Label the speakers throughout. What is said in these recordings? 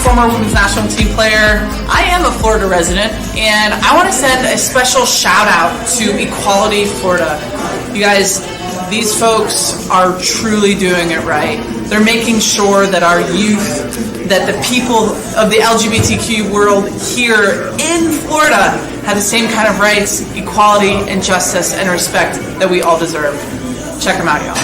Speaker 1: Former women's national team player. I am a Florida resident, and I want to send a special shout out to Equality Florida. You guys, these folks are truly doing it right. They're making sure that our youth, that the people of the LGBTQ world here in Florida have the same kind of rights, equality, and justice and respect that we all deserve. Check them out, y'all.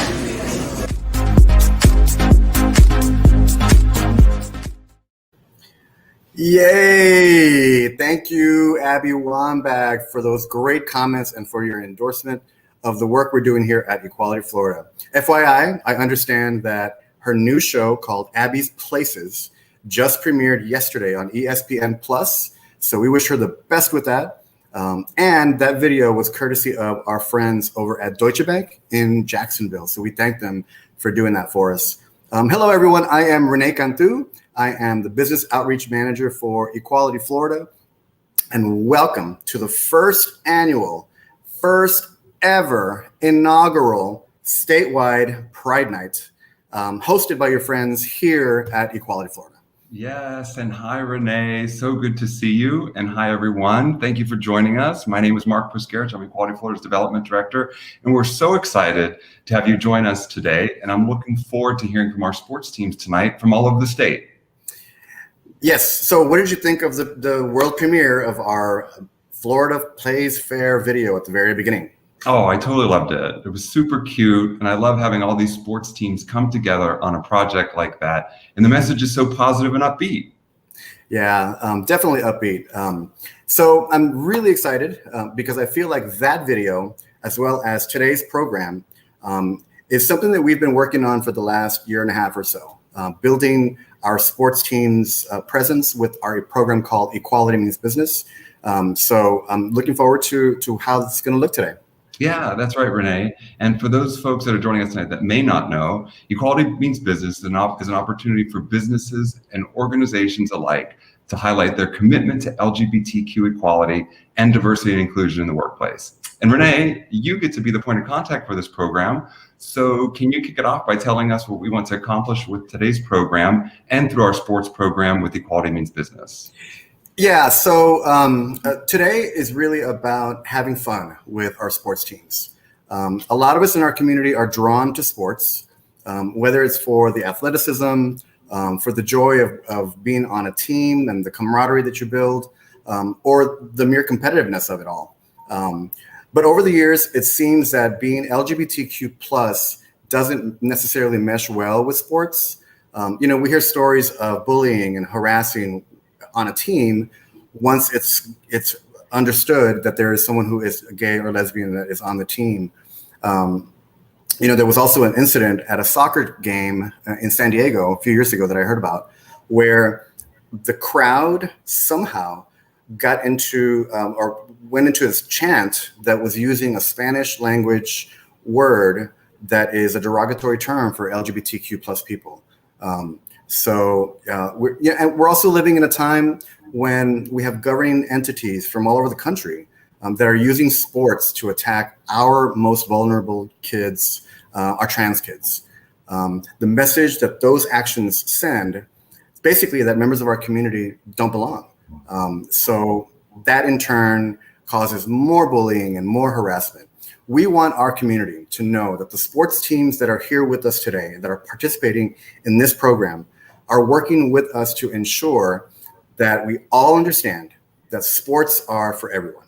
Speaker 2: Yay! Thank you, Abby Wambach, for those great comments and for your endorsement of the work we're doing here at Equality Florida. FYI, I understand that her new show called Abby's Places just premiered yesterday on ESPN Plus, so we wish her the best with that. And that video was courtesy of our friends over at Deutsche Bank in Jacksonville, so we thank them for doing that for us. Hello, everyone. I am Renee Cantu. I am the Business Outreach Manager for Equality Florida, and welcome to the first ever inaugural statewide Pride Night, hosted by your friends here at Equality Florida.
Speaker 3: Yes, and hi, Renee. So good to see you, and hi, everyone. Thank you for joining us. My name is Mark Puskarich. I'm Equality Florida's Development Director, and we're so excited to have you join us today, and I'm looking forward to hearing from our sports teams tonight from all over the state.
Speaker 2: Yes. So what did you think of the world premiere of our Florida Plays Fair video at the very beginning?
Speaker 3: Oh, I totally loved it. It was super cute. And I love having all these sports teams come together on a project like that. And the message is so positive and upbeat.
Speaker 2: Yeah, definitely upbeat. So I'm really excited because I feel like that video, as well as today's program, is something that we've been working on for the last year and a half or so, building our sports team's presence with our program called Equality Means Business. So I'm looking forward to how it's going to look today.
Speaker 3: Yeah, that's right, Renee. And for those folks that are joining us tonight that may not know, Equality Means Business is an opportunity for businesses and organizations alike to highlight their commitment to LGBTQ equality and diversity and inclusion in the workplace. And Renee, you get to be the point of contact for this program. So can you kick it off by telling us what we want to accomplish with today's program and through our sports program with Equality Means Business?
Speaker 2: Yeah, so today is really about having fun with our sports teams. A lot of us in our community are drawn to sports, whether it's for the athleticism, for the joy of being on a team and the camaraderie that you build, or the mere competitiveness of it all. But over the years, it seems that being LGBTQ plus doesn't necessarily mesh well with sports. We hear stories of bullying and harassing on a team once it's understood that there is someone who is gay or lesbian that is on the team. There was also an incident at a soccer game in San Diego a few years ago that I heard about, where the crowd somehow got into or went into this chant that was using a Spanish language word that is a derogatory term for LGBTQ plus people. And we're also living in a time when we have governing entities from all over the country that are using sports to attack our most vulnerable kids, our trans kids. The message that those actions send is basically that members of our community don't belong. So that in turn causes more bullying and more harassment. We want our community to know that the sports teams that are here with us today, that are participating in this program, are working with us to ensure that we all understand that sports are for everyone.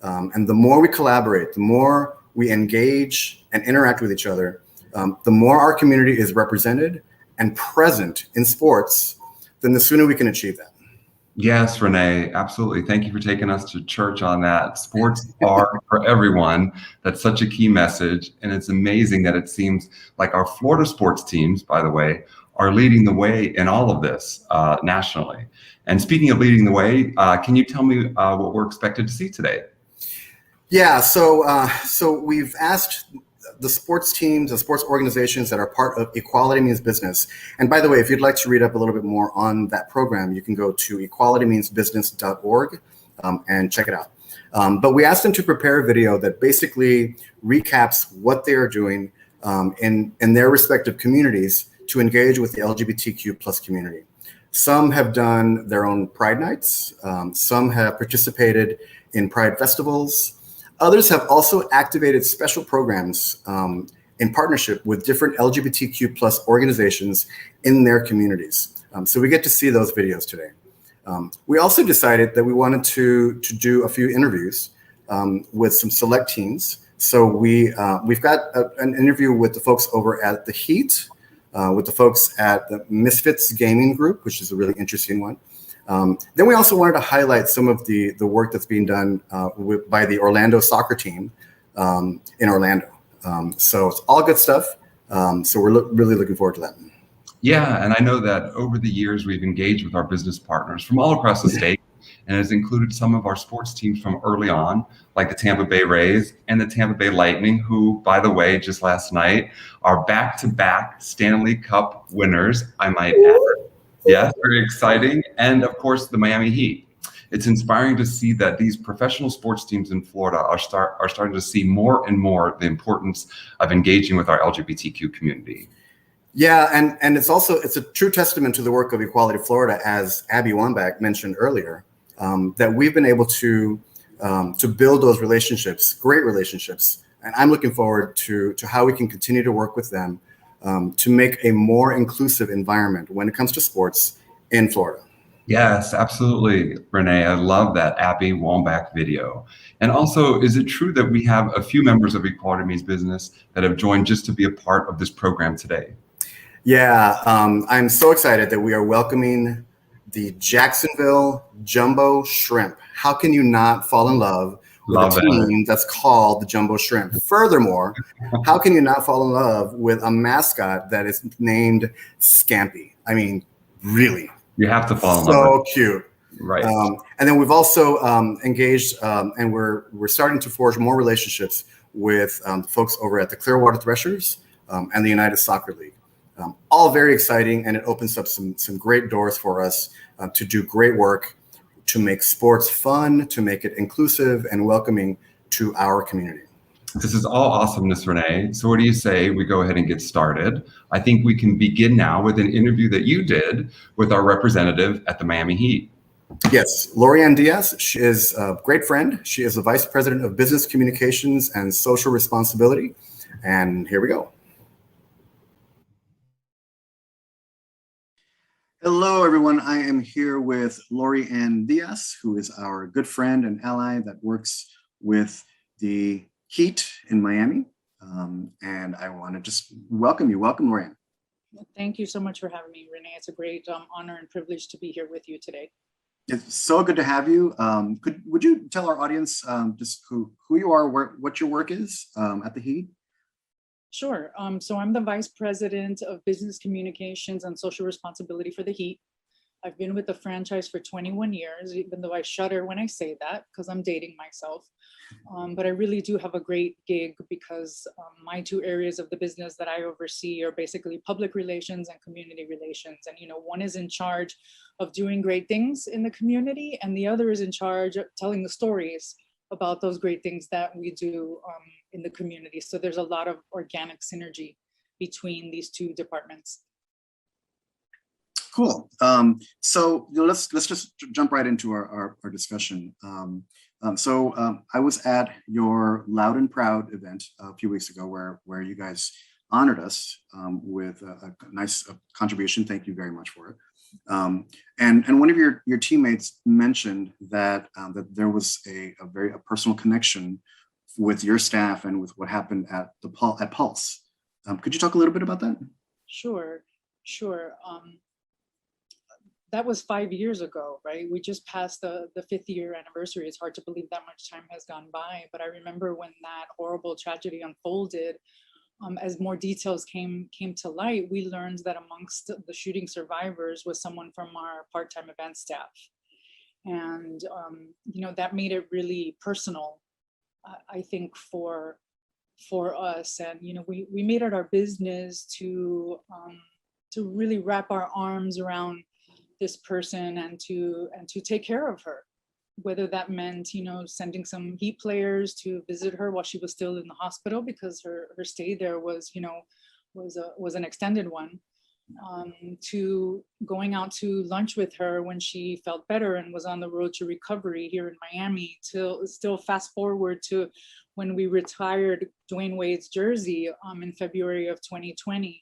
Speaker 2: And the more we collaborate, the more we engage and interact with each other, the more our community is represented and present in sports, then the sooner we can achieve that.
Speaker 3: Yes, Renee, absolutely. Thank you for taking us to church on that. Sports are for everyone. That's such a key message. And it's amazing that it seems like our Florida sports teams, by the way, are leading the way in all of this nationally. And speaking of leading the way, can you tell me what we're expected to see today?
Speaker 2: Yeah, so we've asked the sports teams and sports organizations that are part of Equality Means Business. And by the way, if you'd like to read up a little bit more on that program, you can go to equalitymeansbusiness.org and check it out. But we asked them to prepare a video that basically recaps what they are doing in their respective communities to engage with the LGBTQ plus community. Some have done their own Pride nights. Some have participated in Pride festivals. Others have also activated special programs in partnership with different LGBTQ plus organizations in their communities. So we get to see those videos today. We also decided that we wanted to do a few interviews with some select teams. So we've got an interview with the folks over at the Heat, with the folks at the Misfits gaming group, which is a really interesting one. Then we also wanted to highlight some of the work that's being done by the Orlando soccer team in Orlando. So it's all good stuff. So we're really looking forward to that.
Speaker 3: Yeah, and I know that over the years, we've engaged with our business partners from all across the state, and has included some of our sports teams from early on, like the Tampa Bay Rays and the Tampa Bay Lightning, who, by the way, just last night, are back-to-back Stanley Cup winners, I might add. Yes, very exciting. And of course, the Miami Heat. It's inspiring to see that these professional sports teams in Florida are starting to see more and more the importance of engaging with our LGBTQ community.
Speaker 2: Yeah, and it's a true testament to the work of Equality Florida, as Abby Wambach mentioned earlier, that we've been able to build those relationships, great relationships. And I'm looking forward to how we can continue to work with them to make a more inclusive environment when it comes to sports in Florida.
Speaker 3: Yes, absolutely, Renee. I love that Abby Wambach video. And also, is it true that we have a few members of Equality Means Business that have joined just to be a part of this program today?
Speaker 2: Yeah, I'm so excited that we are welcoming the Jacksonville Jumbo Shrimp. How can you not fall in love with a team that's called the Jumbo Shrimp? Furthermore, how can you not fall in love with a mascot that is named Scampy? I mean, really.
Speaker 3: You have to fall in love.
Speaker 2: So cute.
Speaker 3: Right.
Speaker 2: And then we've also engaged and we're starting to forge more relationships with folks over at the Clearwater Threshers and the United Soccer League. All very exciting, and it opens up some great doors for us to do great work, to make sports fun, to make it inclusive and welcoming to our community.
Speaker 3: This is all awesomeness, Renee. So what do you say we go ahead and get started? I think we can begin now with an interview that you did with our representative at the Miami Heat.
Speaker 2: Yes, Lorianne Diaz. She is a great friend. She is the Vice President of Business Communications and Social Responsibility. And here we go. Hello, everyone. I am here with Lorianne Diaz, who is our good friend and ally that works with the Heat in Miami. And I want to just welcome you. Welcome, Lorianne.
Speaker 4: Thank you so much for having me, Renee. It's a great honor and privilege to be here with you today.
Speaker 2: It's so good to have you. Would you tell our audience just who you are, what your work is at the Heat?
Speaker 4: Sure. So I'm the Vice President of Business Communications and Social Responsibility for the Heat. I've been with the franchise for 21 years, even though I shudder when I say that because I'm dating myself. But I really do have a great gig because my two areas of the business that I oversee are basically public relations and community relations. And, one is in charge of doing great things in the community, and the other is in charge of telling the stories about those great things that we do in the community. So there's a lot of organic synergy between these two departments.
Speaker 2: Cool. So let's just jump right into our discussion. I was at your Loud and Proud event a few weeks ago where you guys honored us with a nice contribution. Thank you very much for it. And one of your teammates mentioned that there was a very personal connection with your staff and with what happened at Pulse. Could you talk a little bit about that?
Speaker 4: Sure. That was 5 years ago, right? We just passed the 5th year anniversary. It's hard to believe that much time has gone by, but I remember when that horrible tragedy unfolded, as more details came to light, we learned that amongst the shooting survivors was someone from our part-time event staff. And, that made it really personal, I think, for us. And, we made it our business to really wrap our arms around this person and to take care of her, whether that meant, sending some Heat players to visit her while she was still in the hospital because her stay there was an extended one, to going out to lunch with her when she felt better and was on the road to recovery here in Miami, till still fast forward to when we retired Dwayne Wade's jersey in February of 2020.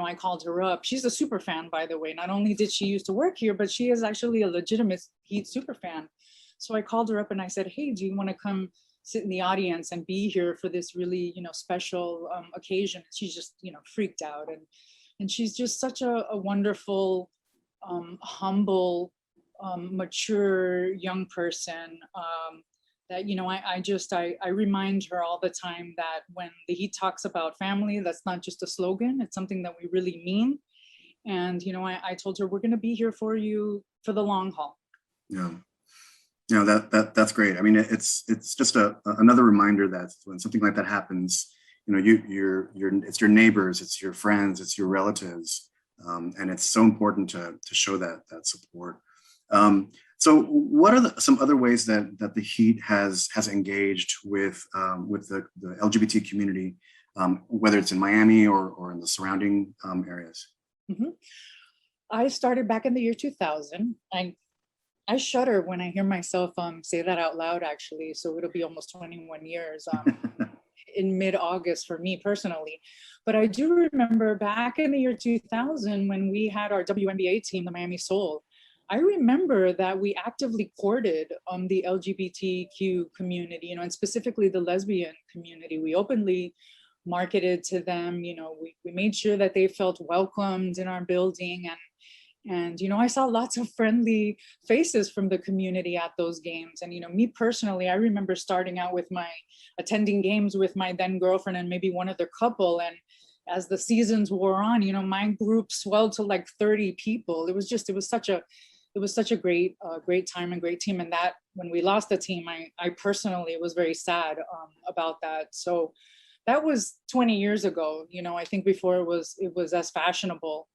Speaker 4: I called her up. She's a super fan, by the way. Not only did she used to work here, but she is actually a legitimate Heat super fan. So I called her up and I said, hey, do you want to come sit in the audience and be here for this really, special occasion? She's just, freaked out. And she's just such a wonderful, humble, mature young person that, I remind her all the time that when the Heat talks about family, that's not just a slogan, it's something that we really mean. And, I told her, we're going to be here for you for the long haul.
Speaker 2: Yeah. That's great. I mean, it's just another reminder that when something like that happens, it's your neighbors, it's your friends, it's your relatives. And it's so important to show that support. So what are some other ways that the Heat has engaged with the LGBT community, whether it's in Miami or in the surrounding areas?
Speaker 4: Mm-hmm. I started back in the year 2000. I shudder when I hear myself say that out loud, actually. So it'll be almost 21 years in mid-August for me personally. But I do remember back in the year 2000 when we had our WNBA team, the Miami Soul. I remember that we actively courted the LGBTQ community, and specifically the lesbian community. We openly marketed to them. We made sure that they felt welcomed in our building. And I saw lots of friendly faces from the community at those games. And, me personally, I remember starting out with attending games with my then girlfriend and maybe one other couple. And as the seasons wore on, my group swelled to like 30 people. It was such a great time and great team. And that when we lost the team, I personally was very sad about that. So that was 20 years ago. I think before it was as fashionable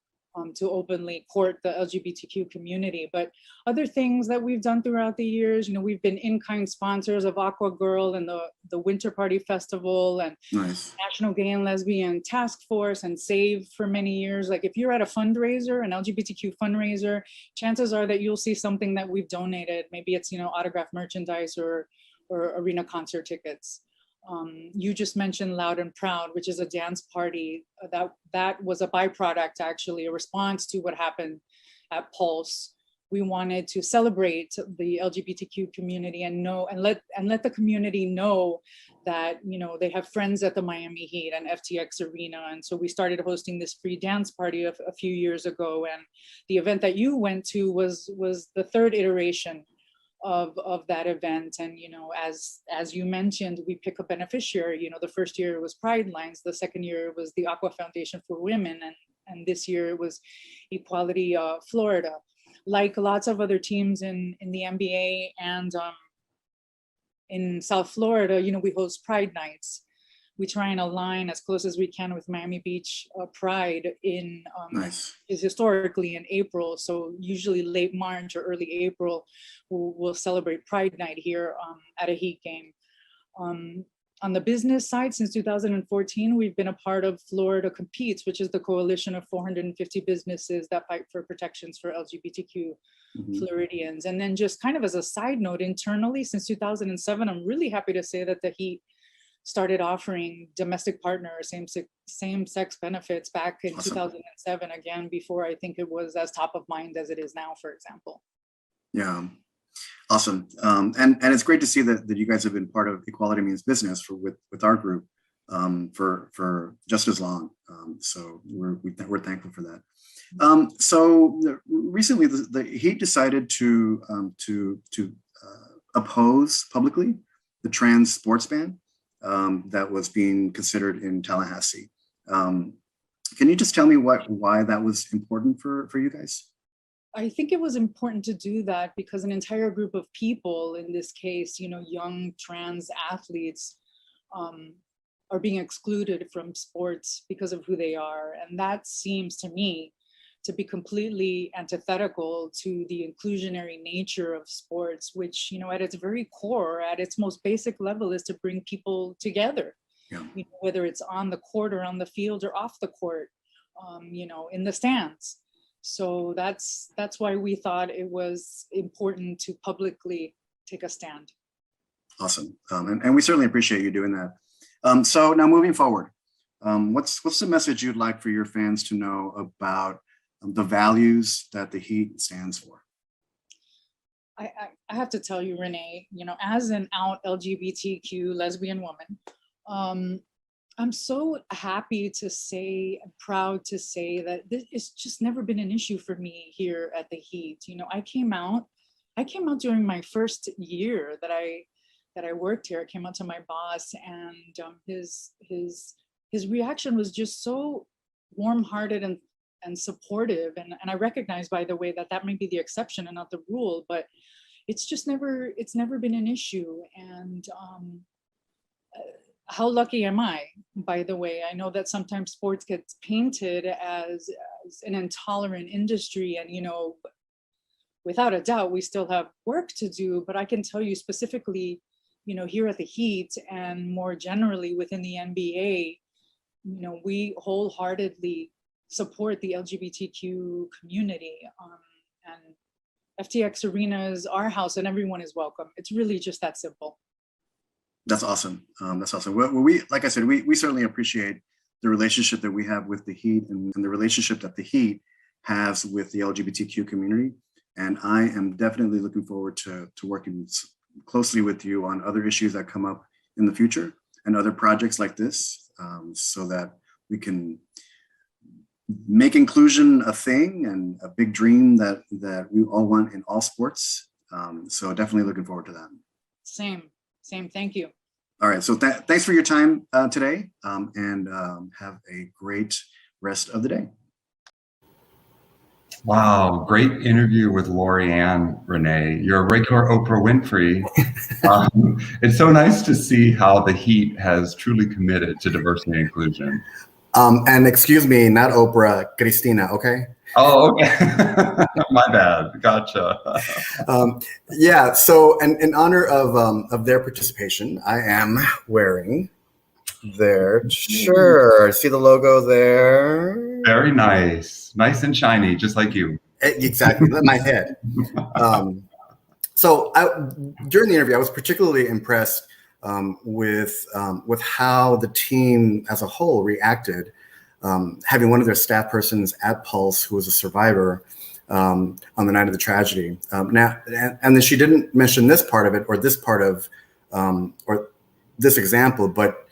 Speaker 4: to openly court the LGBTQ community. But other things that we've done throughout the years, we've been in-kind sponsors of Aqua Girl and the Winter Party Festival and
Speaker 2: Nice.
Speaker 4: National Gay and Lesbian Task Force and SAVE for many years. Like if you're at a fundraiser, an LGBTQ fundraiser, chances are that you'll see something that we've donated. Maybe it's, autographed merchandise or arena concert tickets. You just mentioned Loud and Proud, which is a dance party that was a byproduct, actually, a response to what happened at Pulse. We wanted to celebrate the LGBTQ community and let the community know that they have friends at the Miami Heat and FTX Arena. And so we started hosting this free dance party a few years ago. And the event that you went to was the third iteration of that event. And as you mentioned, we pick a beneficiary. The first year it was Pride Lines, the second year it was the Aqua Foundation for Women, and this year it was Equality Florida. like lots of other teams in the NBA and in South Florida, we host Pride Nights. We try and align as close as we can with Miami Beach Pride in
Speaker 2: Nice.
Speaker 4: is historically in April. So usually late March or early April, we'll celebrate Pride Night here at a Heat game. On the business side, since 2014, we've been a part of Florida Competes, which is the coalition of 450 businesses that fight for protections for LGBTQ Floridians. And then just kind of as a side note, internally, since 2007, I'm really happy to say that the Heat started offering domestic partners, same-sex benefits back in 2007, again, before I think it was as top of mind as it is now, for example.
Speaker 2: Yeah. Awesome. And it's great to see that you guys have been part of Equality Means Business with our group for just as long. So we're thankful for that. So recently the Heat decided to oppose publicly the trans sports ban that was being considered in Tallahassee. Can you just tell me why that was important for you guys?
Speaker 4: I think it was important to do that because an entire group of people, in this case, young trans athletes, are being excluded from sports because of who they are. And that seems to me to be completely antithetical to the inclusionary nature of sports, which, at its very core, at its most basic level, is to bring people together, whether it's on the court or on the field or off the court, in the stands. So that's why we thought it was important to publicly take a stand.
Speaker 2: Awesome. And we certainly appreciate you doing that. So now moving forward, what's the message you'd like for your fans to know about the values that the Heat stands for?
Speaker 4: I have to tell you, Renee, as an out LGBTQ lesbian woman, I'm so happy to say, and proud to say that this has just never been an issue for me here at the Heat. I came out during my first year that I worked here. I came out to my boss, and his reaction was just so warm-hearted and supportive. And I recognize, by the way, that may be the exception and not the rule, but it's never been an issue. And how lucky am I, by the way? I know that sometimes sports gets painted as an intolerant industry, and without a doubt, we still have work to do. But I can tell you specifically, here at the Heat and more generally within the NBA, we wholeheartedly support the LGBTQ community. And FTX Arena is our house, and everyone is welcome. It's really just that simple.
Speaker 2: That's awesome. That's awesome. Well, we, like I said, we certainly appreciate the relationship that we have with the Heat and the relationship that the Heat has with the LGBTQ community. And I am definitely looking forward to working closely with you on other issues that come up in the future and other projects like this, so that we can make inclusion a thing and a big dream that we all want in all sports. So definitely looking forward to that.
Speaker 4: Same. Thank you.
Speaker 2: All right. So thanks for your time today, and have a great rest of the day.
Speaker 3: Wow, great interview with Lori Ann, Renee. You're a regular Oprah Winfrey. It's so nice to see how the Heat has truly committed to diversity and inclusion.
Speaker 2: And excuse me, not Oprah, Christina, okay?
Speaker 3: Oh, okay. My bad. Gotcha.
Speaker 2: Yeah, so in honor of their participation, I am wearing their shirt. See the logo there?
Speaker 3: Very nice. Nice and shiny, just like you.
Speaker 2: Exactly, my head. So during the interview, I was particularly impressed with how the team as a whole reacted, having one of their staff persons at Pulse who was a survivor on the night of the tragedy. And then she didn't mention this part of it or this part of or this example, but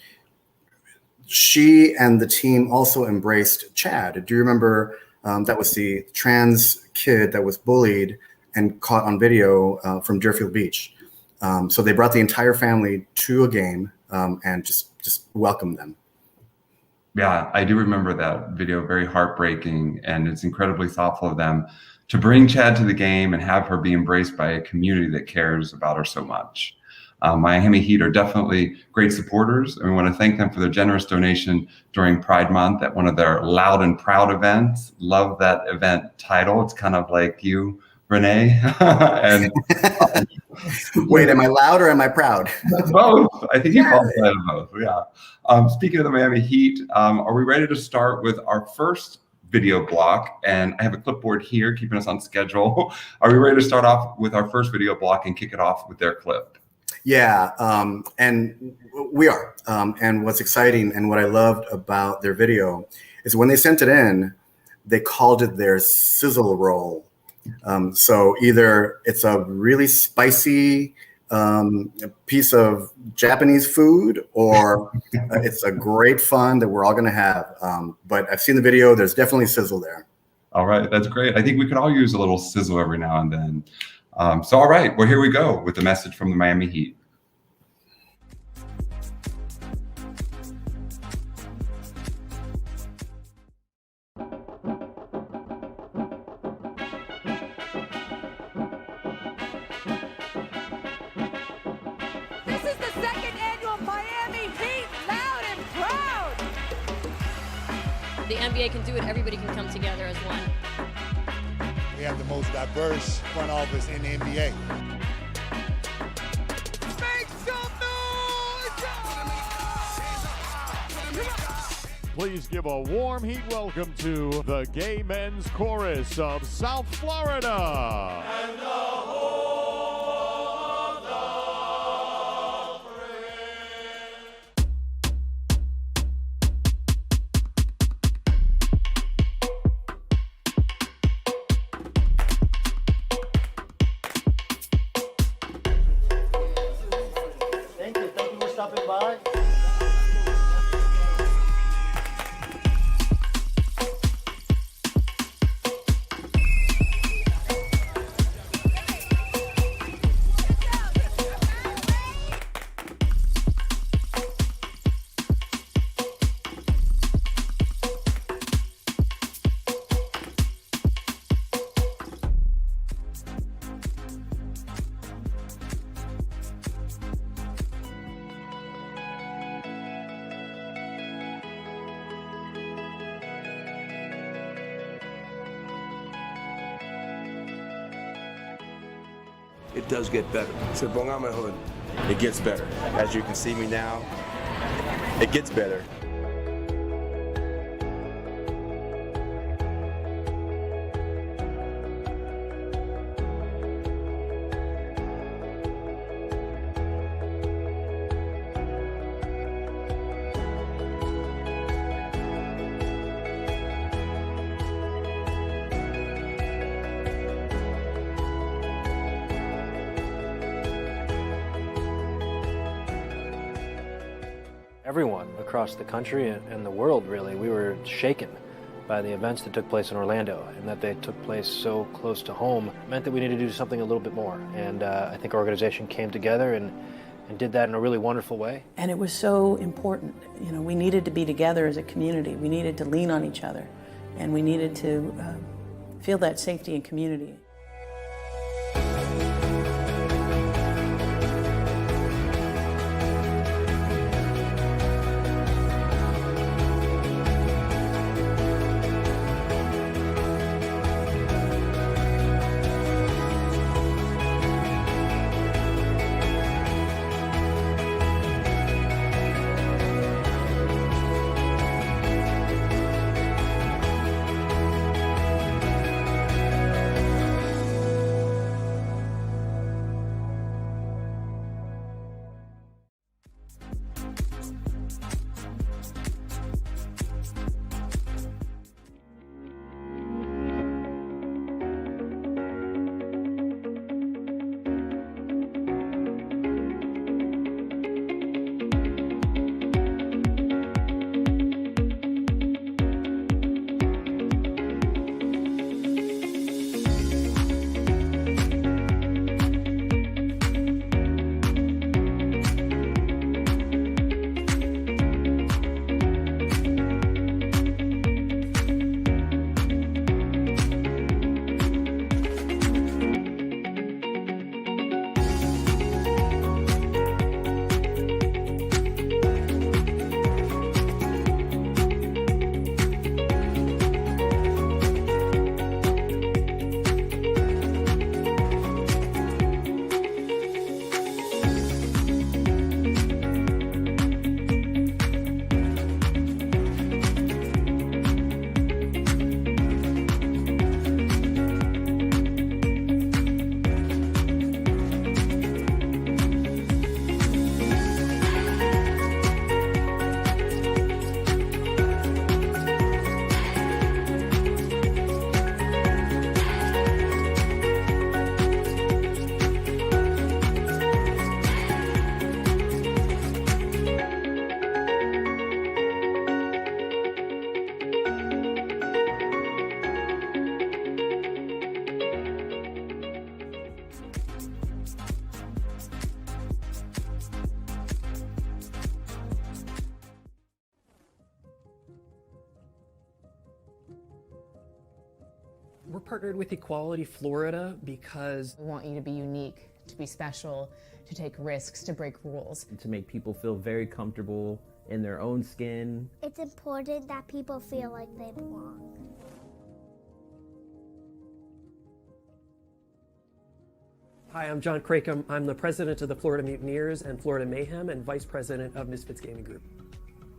Speaker 2: she and the team also embraced Chad. Do you remember that was the trans kid that was bullied and caught on video from Deerfield Beach? So they brought the entire family to a game and just welcomed them.
Speaker 3: Yeah, I do remember that video, very heartbreaking, and it's incredibly thoughtful of them to bring Chad to the game and have her be embraced by a community that cares about her so much. Miami Heat are definitely great supporters, and we want to thank them for their generous donation during Pride Month at one of their Loud and Proud events. Love that event title. It's kind of like you, Renee. And
Speaker 2: wait, am I loud or am I proud?
Speaker 3: Both. I think you qualified both. Yeah. Speaking of the Miami Heat, are we ready to start with our first video block? And I have a clipboard here keeping us on schedule. Are we ready to start off with our first video block and kick it off with their clip?
Speaker 2: Yeah, and we are. And what's exciting and what I loved about their video is when they sent it in, they called it their sizzle roll. So either it's a really spicy piece of Japanese food, or it's a great fun that we're all going to have. But I've seen the video. There's definitely sizzle there.
Speaker 3: All right. That's great. I think we could all use a little sizzle every now and then. So, all right. Well, here we go with the message from the Miami Heat.
Speaker 5: The NBA can do it. Everybody can come together as one.
Speaker 6: We have the most diverse front office in the NBA.
Speaker 7: Make some noise!
Speaker 8: Please give a warm Heat welcome to the Gay Men's Chorus of South Florida.
Speaker 7: And the whole of the
Speaker 9: Thank you for stopping by.
Speaker 10: It does get better. Se ponga mejor. It gets better. As you can see me now, it gets better.
Speaker 11: Everyone across the country and the world, really, we were shaken by the events that took place in Orlando, and that they took place so close to home meant that we needed to do something a little bit more. And I think our organization came together and did that in a really wonderful way.
Speaker 12: And it was so important. You know, we needed to be together as a community. We needed to lean on each other, and we needed to feel that safety and community.
Speaker 7: We're partnered with Equality Florida because
Speaker 13: we want you to be unique, to be special, to take risks, to break rules.
Speaker 14: To make people feel very comfortable in their own skin.
Speaker 15: It's important that people feel like they belong.
Speaker 7: Hi, I'm John Cracom. I'm the president of the Florida Mutineers and Florida Mayhem and vice president of Misfits Gaming Group.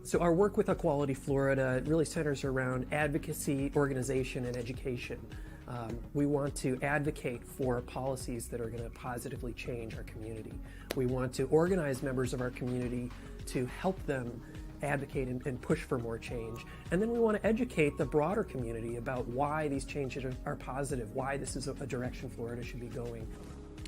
Speaker 7: So our work with Equality Florida really centers around advocacy, organization, and education. We want to advocate for policies that are going to positively change our community. We want to organize members of our community to help them advocate and push for more change. And then we want to educate the broader community about why these changes are positive, why this is a direction Florida should be going.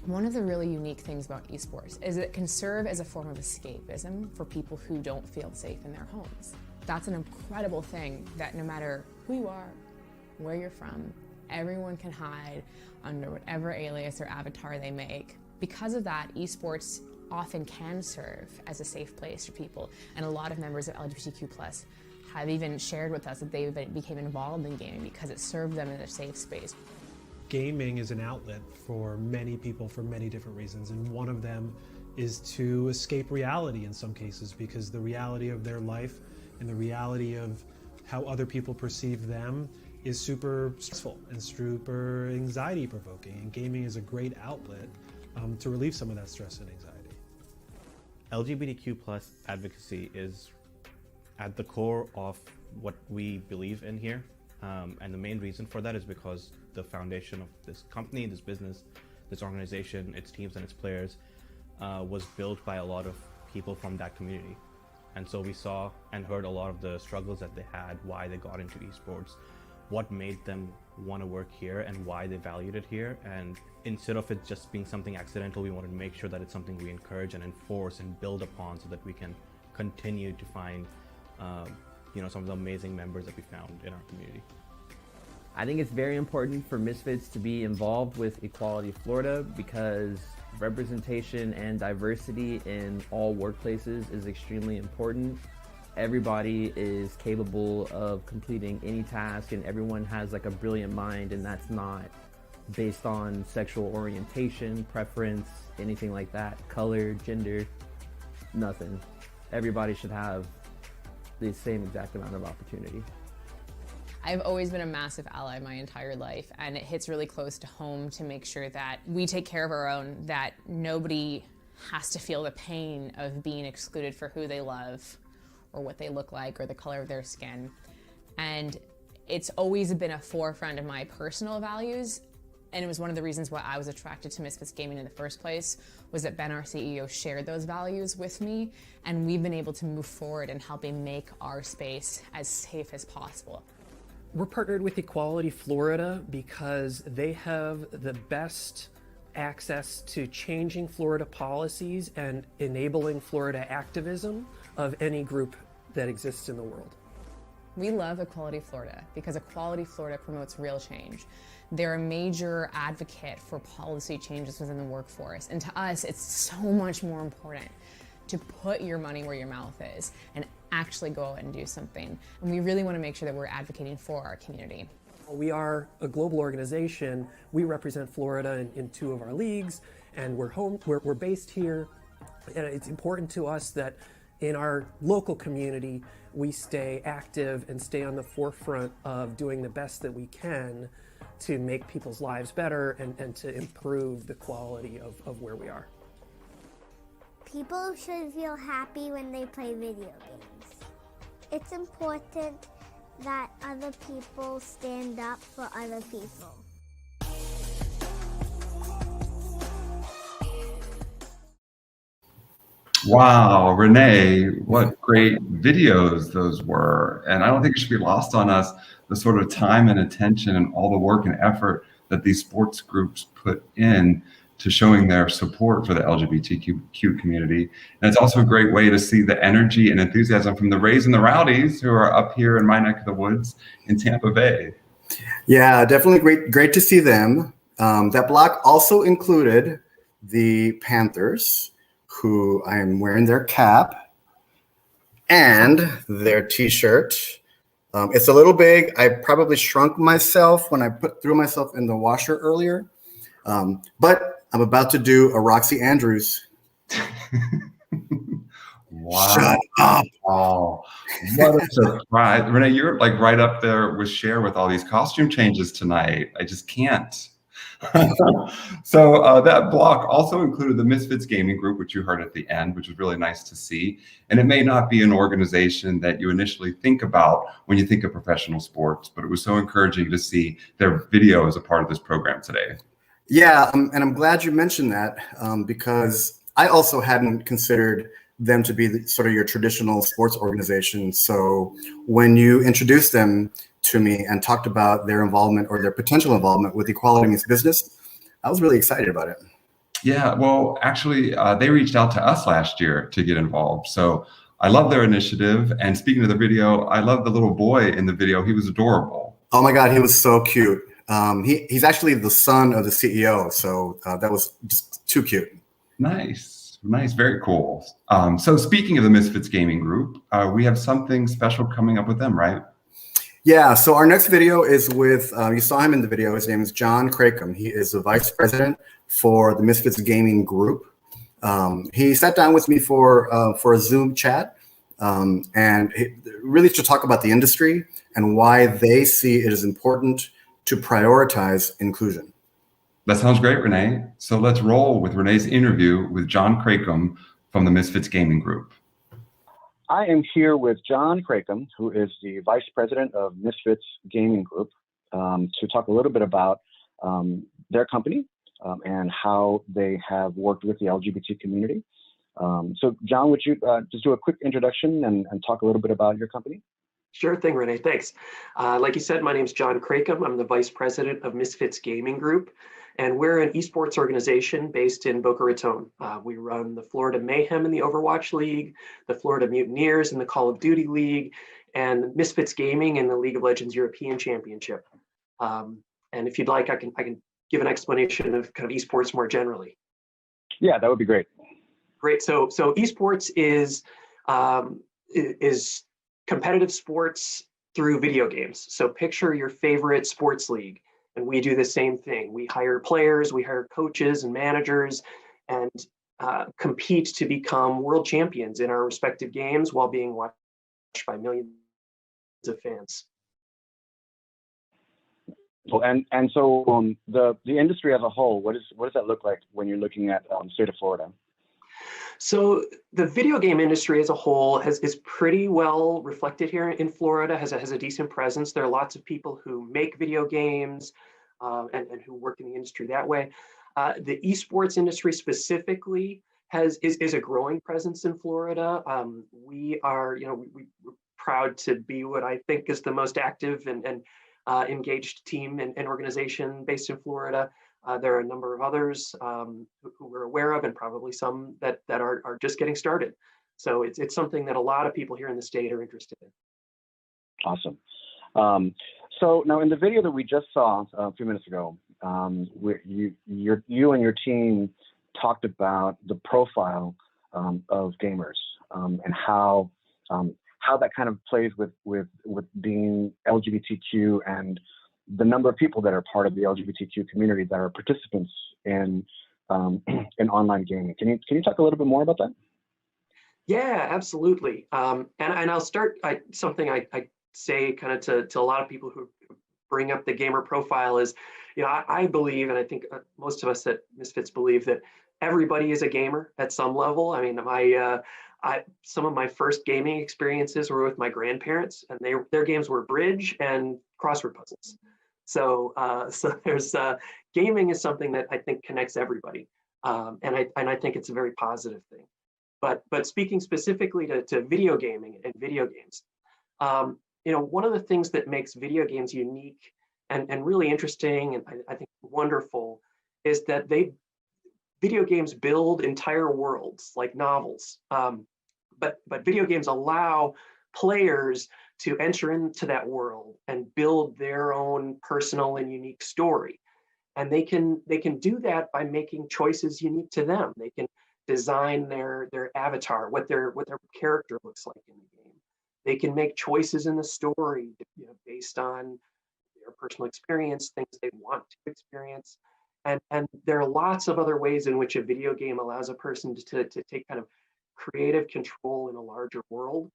Speaker 13: One of the really unique things about esports is that it can serve as a form of escapism for people who don't feel safe in their homes. That's an incredible thing that no matter who you are, where you're from, everyone can hide under whatever alias or avatar they make. Because of that, esports often can serve as a safe place for people, and a lot of members of LGBTQ+ have even shared with us that they became involved in gaming because it served them in a safe space.
Speaker 16: Gaming is an outlet for many people for many different reasons, and one of them is to escape reality in some cases, because the reality of their life and the reality of how other people perceive them is super stressful and super anxiety provoking, and gaming is a great outlet to relieve some of that stress and anxiety.
Speaker 17: LGBTQ+ advocacy is at the core of what we believe in here. And the main reason for that is because the foundation of this company, this business, this organization, its teams and its players was built by a lot of people from that community. And so we saw and heard a lot of the struggles that they had, why they got into esports, what made them want to work here and why they valued it here. And instead of it just being something accidental, we wanted to make sure that it's something we encourage and enforce and build upon so that we can continue to find some of the amazing members that we found in our community.
Speaker 14: I think it's very important for Misfits to be involved with Equality Florida because representation and diversity in all workplaces is extremely important. Everybody is capable of completing any task and everyone has like a brilliant mind, and that's not based on sexual orientation, preference, anything like that, color, gender, nothing. Everybody should have the same exact amount of opportunity.
Speaker 13: I've always been a massive ally my entire life, and it hits really close to home to make sure that we take care of our own, that nobody has to feel the pain of being excluded for who they love or what they look like or the color of their skin. And it's always been a forefront of my personal values, and it was one of the reasons why I was attracted to Misfits Gaming in the first place, was that Ben, our CEO, shared those values with me, and we've been able to move forward in helping make our space as safe as possible.
Speaker 7: We're partnered with Equality Florida because they have the best access to changing Florida policies and enabling Florida activism of any group that exists in the world.
Speaker 13: We love Equality Florida because Equality Florida promotes real change. They're a major advocate for policy changes within the workforce. And to us, it's so much more important to put your money where your mouth is and actually go out and do something. And we really want to make sure that we're advocating for our community.
Speaker 7: We are a global organization. We represent Florida in two of our leagues, and we're based here. And it's important to us that in our local community, we stay active and stay on the forefront of doing the best that we can to make people's lives better and to improve the quality of where we are.
Speaker 15: People should feel happy when they play video games. It's important that other people stand up for other people.
Speaker 3: Wow, Renee, what great videos those were. And I don't think it should be lost on us the sort of time and attention and all the work and effort that these sports groups put in to showing their support for the LGBTQ community. And it's also a great way to see the energy and enthusiasm from the Rays and the Rowdies, who are up here in my neck of the woods in Tampa Bay.
Speaker 2: Yeah, definitely great to see them. That block also included the Panthers, who I am wearing their cap and their t-shirt. It's a little big. I probably shrunk myself when I threw myself in the washer earlier. But I'm about to do a Roxy Andrews.
Speaker 3: Wow.
Speaker 2: Shut up.
Speaker 3: Oh, what a surprise. Renee, you're like right up there with Cher with all these costume changes tonight. I just can't. So that block also included the Misfits Gaming Group, which you heard at the end, which was really nice to see. And it may not be an organization that you initially think about when you think of professional sports, but it was so encouraging to see their video as a part of this program today.
Speaker 2: Yeah, and I'm glad you mentioned that because I also hadn't considered them to be sort of your traditional sports organization. So when you introduced them to me and talked about their involvement or their potential involvement with Equality Means Business, I was really excited about it.
Speaker 3: Yeah, well, actually, they reached out to us last year to get involved. So I love their initiative. And speaking of the video, I love the little boy in the video. He was adorable.
Speaker 2: Oh my God, he was so cute. He's actually the son of the CEO. So that was just too cute.
Speaker 3: Nice, very cool. So speaking of the Misfits Gaming Group, we have something special coming up with them, right?
Speaker 2: Yeah, so our next video is with, you saw him in the video, his name is John Cracom. He is the vice president for the Misfits Gaming Group. He sat down with me for a Zoom chat and really to talk about the industry and why they see it as important to prioritize inclusion.
Speaker 3: That sounds great, Renee. So let's roll with Renee's interview with John Cracom from the Misfits Gaming Group.
Speaker 18: I am here with John Cracom, who is the Vice President of Misfits Gaming Group, to talk a little bit about their company and how they have worked with the LGBT community. So John, would you just do a quick introduction and talk a little bit about your company?
Speaker 19: Sure thing, Renee, thanks. Like you said, my name is John Cracom. I'm the Vice President of Misfits Gaming Group. And we're an esports organization based in Boca Raton. We run the Florida Mayhem in the Overwatch League, the Florida Mutineers in the Call of Duty League, and Misfits Gaming in the League of Legends European Championship. And if you'd like, I can give an explanation of kind of esports more generally.
Speaker 18: Yeah, that would be great.
Speaker 19: Great. So esports is competitive sports through video games. So picture your favorite sports league. And we do the same thing. We hire players, we hire coaches and managers, and compete to become world champions in our respective games while being watched by millions of fans.
Speaker 18: Well, and so the industry as a whole, what does that look like when you're looking at the state of Florida?
Speaker 19: So the video game industry as a whole is pretty well reflected here in Florida, has a decent presence. There are lots of people who make video games and who work in the industry that way. The esports industry specifically is a growing presence in Florida. We are, we're proud to be what I think is the most active and engaged team and organization based in Florida. There are a number of others who we're aware of, and probably some that are just getting started. So it's something that a lot of people here in the state are interested in.
Speaker 18: Awesome. So now in the video that we just saw a few minutes ago, you and your team talked about the profile of gamers and how that kind of plays with being LGBTQ and the number of people that are part of the LGBTQ community that are participants in online gaming. Can you talk a little bit more about that?
Speaker 19: Yeah, absolutely. And I'll start something I say kind of to a lot of people who bring up the gamer profile is, I believe, and I think most of us at Misfits believe that everybody is a gamer at some level. I mean, some of my first gaming experiences were with my grandparents, and their games were bridge and crossword puzzles. So there's gaming is something that I think connects everybody, and I think it's a very positive thing. But speaking specifically to video gaming and video games, one of the things that makes video games unique and really interesting and I think wonderful is that video games build entire worlds like novels. But video games allow players to enter into that world and build their own personal and unique story. And they can do that by making choices unique to them. They can design their avatar, what their character looks like in the game. They can make choices in the story, based on their personal experience, things they want to experience. And there are lots of other ways in which a video game allows a person to take kind of creative control in a larger world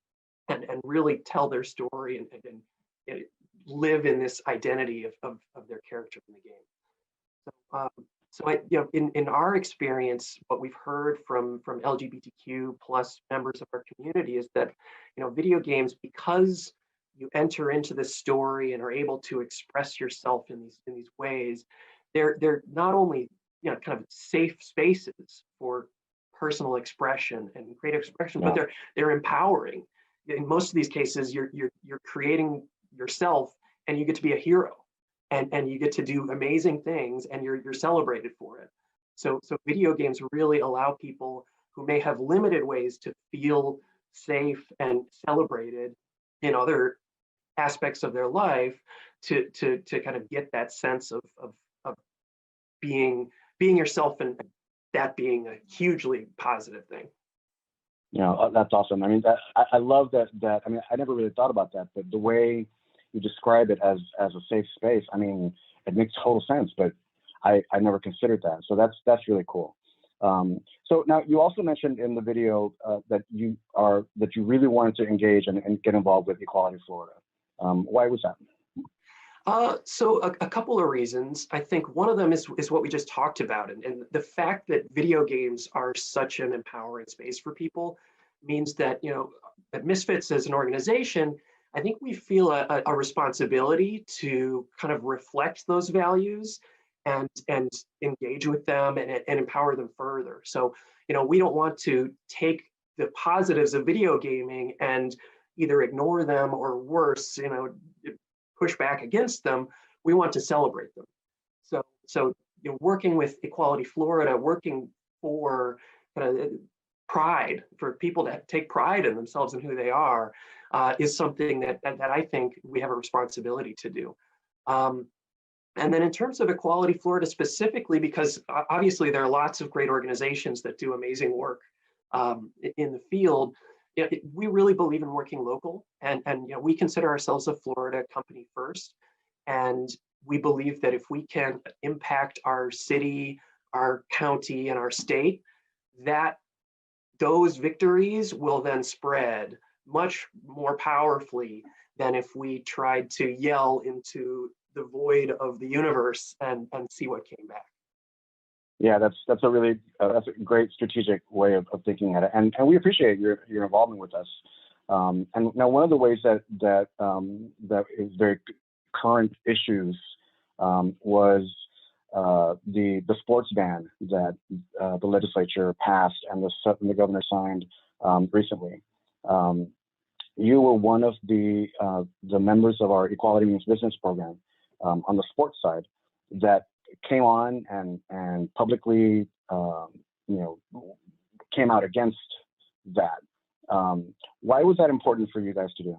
Speaker 19: and really tell their story and live in this identity of their character in the game. So in our experience, what we've heard from LGBTQ plus members of our community is that, video games, because you enter into this story and are able to express yourself in these ways, they're not only kind of safe spaces for personal expression and creative expression, but they're empowering. In most of these cases, you're creating yourself, and you get to be a hero, and you get to do amazing things, and you're celebrated for it. So video games really allow people who may have limited ways to feel safe and celebrated in other aspects of their life to kind of get that sense of being yourself, and that being a hugely positive thing.
Speaker 18: That's awesome. I mean, I love that. I mean, I never really thought about that, but the way you describe it as a safe space, I mean, it makes total sense, but I never considered that. So that's really cool. So now you also mentioned in the video that you really wanted to engage and get involved with Equality Florida. Why was that?
Speaker 19: So a couple of reasons. I think one of them is what we just talked about, and the fact that video games are such an empowering space for people means that that Misfits as an organization, I think we feel a responsibility to kind of reflect those values and engage with them and empower them further. So we don't want to take the positives of video gaming and either ignore them or worse, push back against them. We want to celebrate them. So working with Equality Florida, working for pride, for people to take pride in themselves and who they are, is something that I think we have a responsibility to do. And then in terms of Equality Florida specifically, because obviously there are lots of great organizations that do amazing work in the field, we really believe in working local, and we consider ourselves a Florida company first, and we believe that if we can impact our city, our county, and our state, that those victories will then spread much more powerfully than if we tried to yell into the void of the universe and see what came back.
Speaker 18: Yeah, that's a really that's a great strategic way of thinking at it, and we appreciate your involvement with us. And now one of the ways that is very current issues was the sports ban that the legislature passed and the governor signed recently. You were one of the members of our Equality Means Business program on the sports side that came on and publicly, came out against that. Why was that important for you guys to do?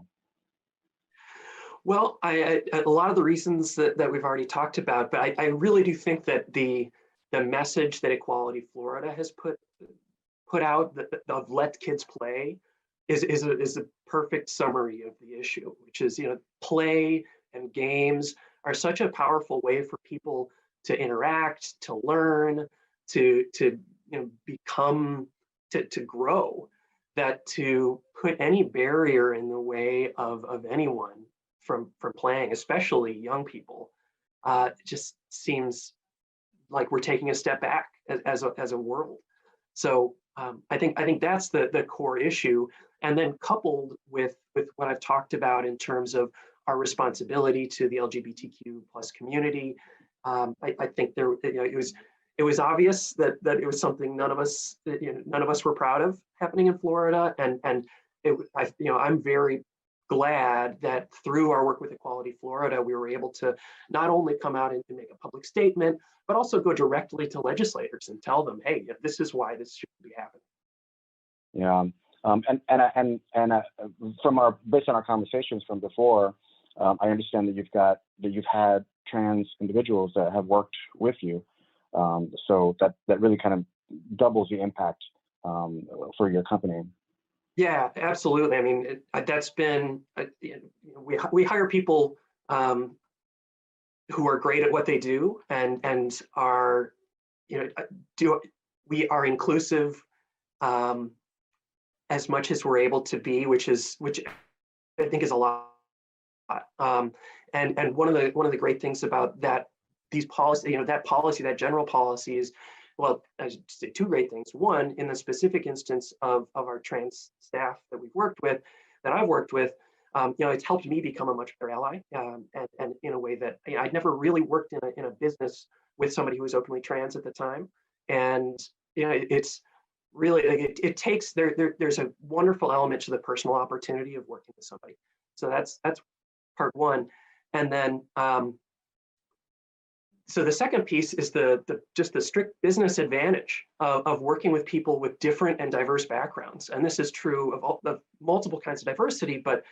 Speaker 19: Well, a lot of the reasons that we've already talked about, but I really do think that the message that Equality Florida has put out of let kids play is a perfect summary of the issue, which is play and games are such a powerful way for people to interact, to learn, to become, to grow, that to put any barrier in the way of anyone from playing, especially young people, just seems like we're taking a step back as a world. So I think that's the core issue, and then coupled with what I've talked about in terms of our responsibility to the LGBTQ plus community. I think it was obvious that it was something none of us were proud of happening in Florida, and I'm very glad that through our work with Equality Florida, we were able to not only come out and make a public statement, but also go directly to legislators and tell them, hey, this is why this should be happening.
Speaker 18: Yeah, based on our conversations from before, I understand that you've had trans individuals that have worked with you, so that really kind of doubles the impact for your company.
Speaker 19: Yeah, absolutely. I mean, that's been, we hire people who are great at what they do and are, we are inclusive as much as we're able to be, which I think is a lot. And one of the great things about that, these policy, that general policy is, well, I should say two great things. One, in the specific instance of our trans staff that we've worked with, that I've worked with, it's helped me become a much better ally, and in a way that I'd never really worked in a business with somebody who was openly trans at the time, and it's really it takes there's a wonderful element to the personal opportunity of working with somebody. So that's part one, and then so the second piece is just the strict business advantage of working with people with different and diverse backgrounds, and this is true of multiple kinds of diversity, but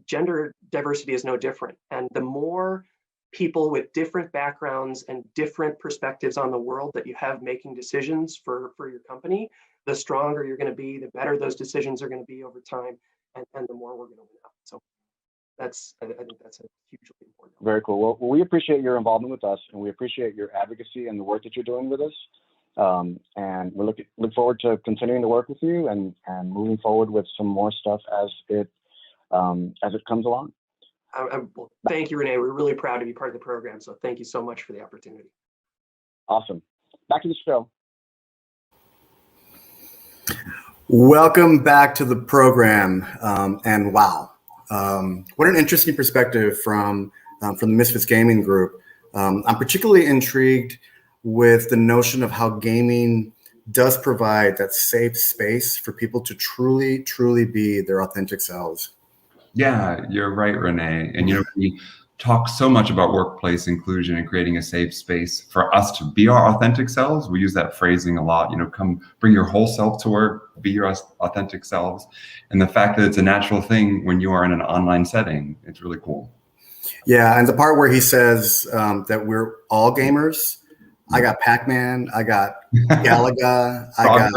Speaker 19: gender diversity is no different. And the more people with different backgrounds and different perspectives on the world that you have making decisions for your company, the stronger you're going to be, the better those decisions are going to be over time, and the more we're going to win out. So I think that's a hugely important.
Speaker 18: Very cool. Well, we appreciate your involvement with us, and we appreciate your advocacy and the work that you're doing with us. And we look forward to continuing to work with you and moving forward with some more stuff as it comes along.
Speaker 19: Well, thank you, Renee. We're really proud to be part of the program. So thank you so much for the opportunity.
Speaker 18: Awesome. Back to the show.
Speaker 2: Welcome back to the program. And wow, what an interesting perspective from the Misfits Gaming Group. I'm particularly intrigued with the notion of how gaming does provide that safe space for people to truly, truly be their authentic selves.
Speaker 3: Yeah, you're right, Renee. And we talk so much about workplace inclusion and creating a safe space for us to be our authentic selves. We use that phrasing a lot, come bring your whole self to work, be your authentic selves. And the fact that it's a natural thing when you are in an online setting, it's really cool.
Speaker 2: Yeah, and the part where he says that we're all gamers, I got Pac-Man, I got Galaga, I got...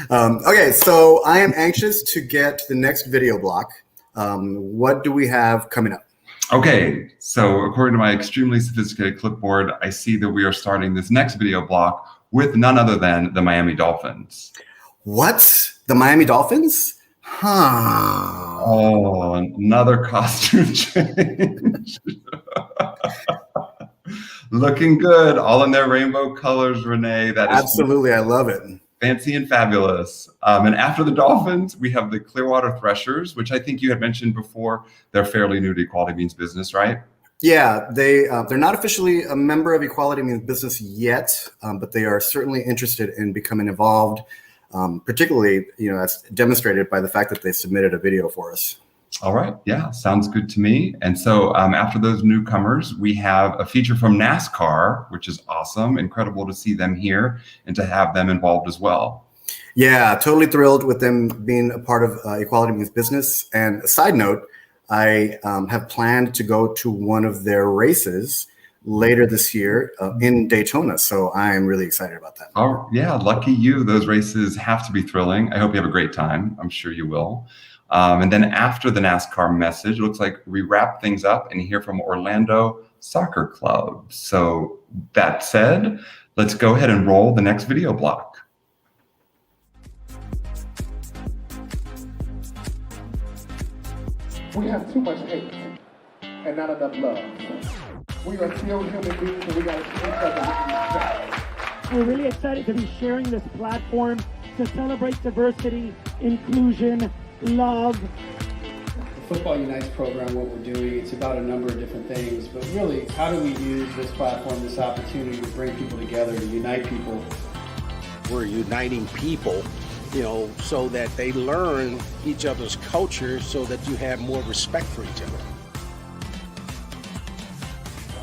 Speaker 2: Okay, so I am anxious to get to the next video block. What do we have coming up?
Speaker 3: Okay, so according to my extremely sophisticated clipboard, I see that we are starting this next video block with none other than the Miami Dolphins.
Speaker 2: What? The Miami Dolphins? Huh.
Speaker 3: Oh, another costume change. Looking good, all in their rainbow colors, Renee. That is
Speaker 2: absolutely, I love it.
Speaker 3: Fancy and fabulous. And after the Dolphins, we have the Clearwater Threshers, which I think you had mentioned before. They're fairly new to Equality Means Business, right?
Speaker 2: Yeah, they're not officially a member of Equality Means Business yet, but they are certainly interested in becoming involved, particularly, as demonstrated by the fact that they submitted a video for us.
Speaker 3: All right. Yeah, sounds good to me. And so after those newcomers, we have a feature from NASCAR, which is awesome. Incredible to see them here and to have them involved as well.
Speaker 2: Yeah, totally thrilled with them being a part of Equality Means Business. And a side note, I have planned to go to one of their races later this year in Daytona. So I am really excited about that.
Speaker 3: Oh, yeah, lucky you. Those races have to be thrilling. I hope you have a great time. I'm sure you will. And then after the NASCAR message, it looks like we wrap things up and hear from Orlando Soccer Club. So that said, let's go ahead and roll the next video block.
Speaker 20: We have too much hate and not enough love. We are still human beings and we got to treat each other with respect.
Speaker 21: We're really excited to be sharing this platform to celebrate diversity, inclusion, love.
Speaker 22: The Football Unites program, what we're doing, it's about a number of different things, but really, how do we use this platform, this opportunity to bring people together, to unite people?
Speaker 23: We're uniting people, so that they learn each other's culture so that you have more respect for each other.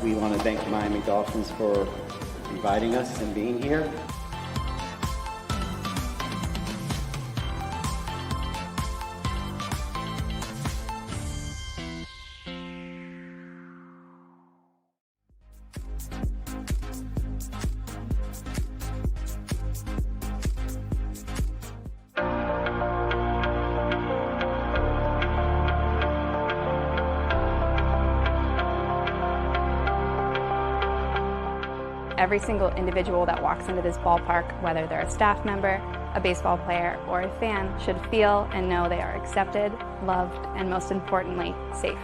Speaker 24: We want to thank the Miami Dolphins for inviting us and being here.
Speaker 1: Every single individual that walks into this ballpark, whether they're a staff member, a baseball player, or a fan, should feel and know they are accepted, loved, and most importantly, safe.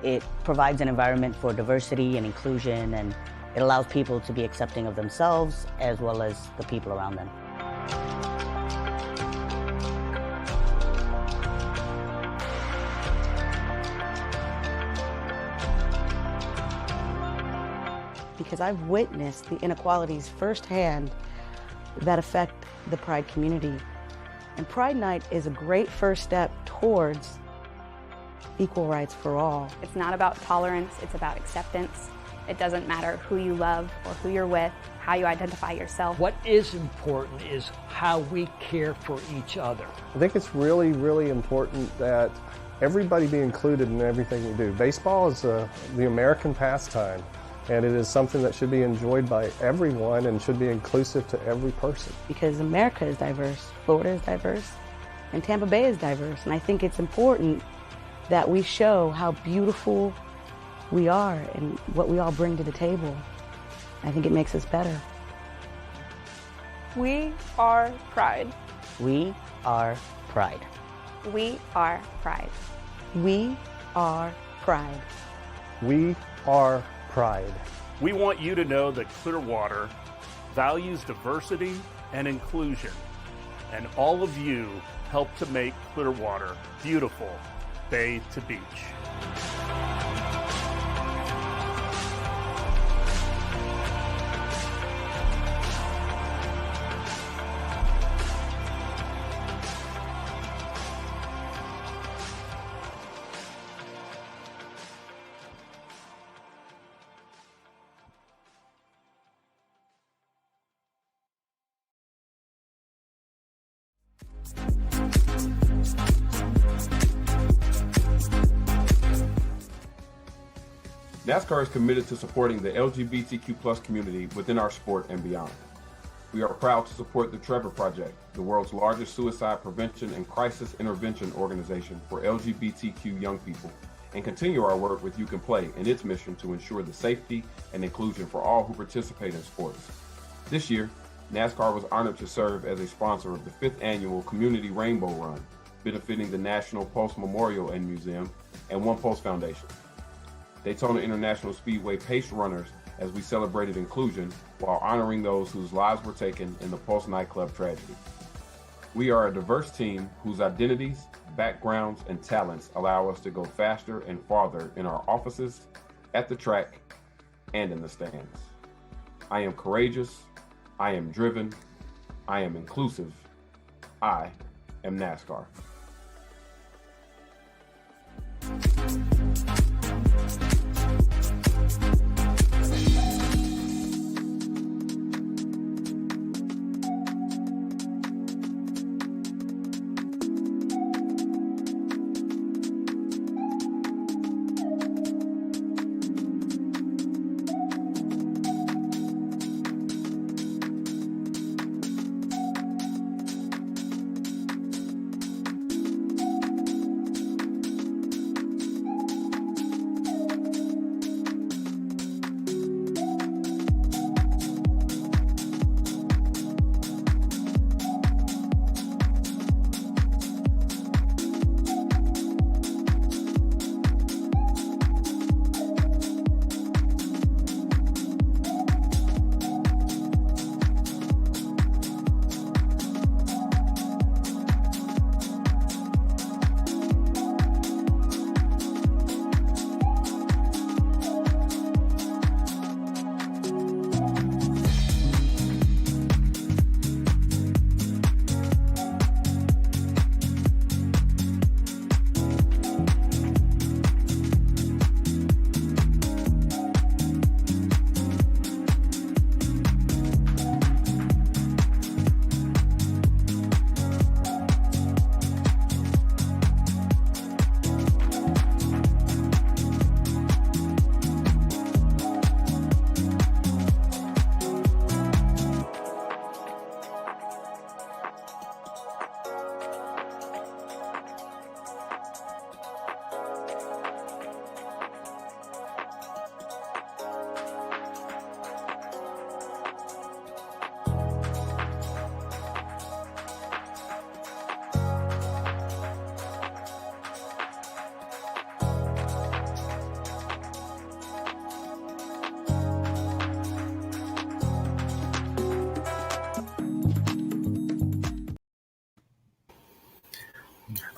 Speaker 4: It provides an environment for diversity and inclusion, and it allows people to be accepting of themselves as well as the people around them.
Speaker 12: Because I've witnessed the inequalities firsthand that affect the Pride community. And Pride Night is a great first step towards equal rights for all.
Speaker 1: It's not about tolerance, it's about acceptance. It doesn't matter who you love or who you're with, how you identify yourself.
Speaker 5: What is important is how we care for each other.
Speaker 6: I think it's really, really important that everybody be included in everything we do. Baseball is the American pastime, and it is something that should be enjoyed by everyone and should be inclusive to every person.
Speaker 12: Because America is diverse, Florida is diverse, and Tampa Bay is diverse. And I think it's important that we show how beautiful we are and what we all bring to the table. I think it makes us better.
Speaker 1: We are Pride.
Speaker 4: We are Pride.
Speaker 1: We are Pride.
Speaker 12: We are Pride.
Speaker 6: We are Pride.
Speaker 25: We want you to know that Clearwater values diversity and inclusion, and all of you help to make Clearwater beautiful, bay to beach.
Speaker 10: NASCAR is committed to supporting the LGBTQ+ community within our sport and beyond. We are proud to support the Trevor Project, the world's largest suicide prevention and crisis intervention organization for LGBTQ young people, and continue our work with You Can Play in its mission to ensure the safety and inclusion for all who participate in sports. This year, NASCAR was honored to serve as a sponsor of the 5th annual Community Rainbow Run, benefiting the National Post Memorial and Museum and One Post Foundation. Daytona International Speedway paced runners as we celebrated inclusion while honoring those whose lives were taken in the Pulse nightclub tragedy. We are a diverse team whose identities, backgrounds, and talents allow us to go faster and farther in our offices, at the track, and in the stands. I am courageous, I am driven, I am inclusive, I am NASCAR.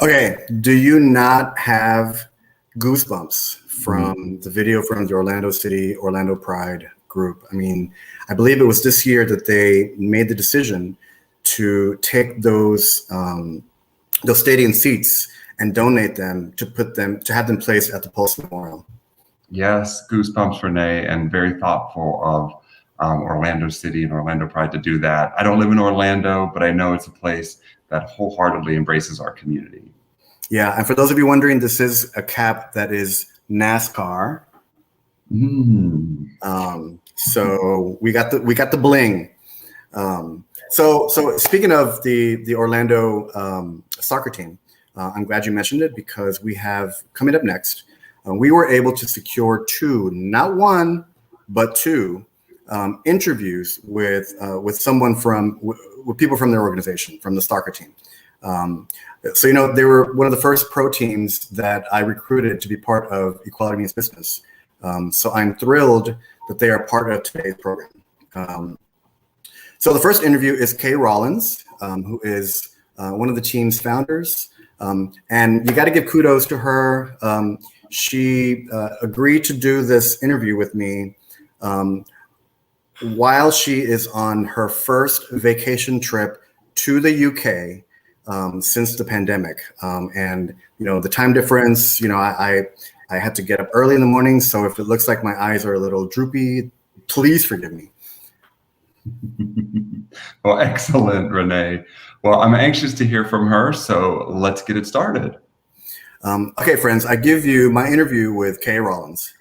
Speaker 2: Okay, do you not have goosebumps from the video from the Orlando Pride group? I mean, I believe it was this year that they made the decision to take those stadium seats and donate them to have them placed at the Pulse Memorial.
Speaker 3: Yes, goosebumps, Renee, and very thoughtful of Orlando City and Orlando Pride to do that. I don't live in Orlando, but I know it's a place that wholeheartedly embraces our community.
Speaker 2: Yeah, and for those of you wondering, this is a cap that is NASCAR. So we got the bling. So speaking of the Orlando soccer team, I'm glad you mentioned it because we have coming up next. We were able to secure two, not one, but two interviews with someone with people from their organization, from the soccer team. So, you know, they were one of the first pro teams that I recruited to be part of Equality Means Business. So I'm thrilled that they are part of today's program. So the first interview is Kay Rollins, who is one of the team's founders. And you got to give kudos to her. She agreed to do this interview with me while she is on her first vacation trip to the UK since the pandemic. And, you know, the time difference, you know, I had to get up early in the morning. So if it looks like my eyes are a little droopy, please forgive me.
Speaker 3: Well, excellent, Renee. Well, I'm anxious to hear from her. So let's get it started.
Speaker 2: Okay, friends, I give you my interview with Kay Rollins.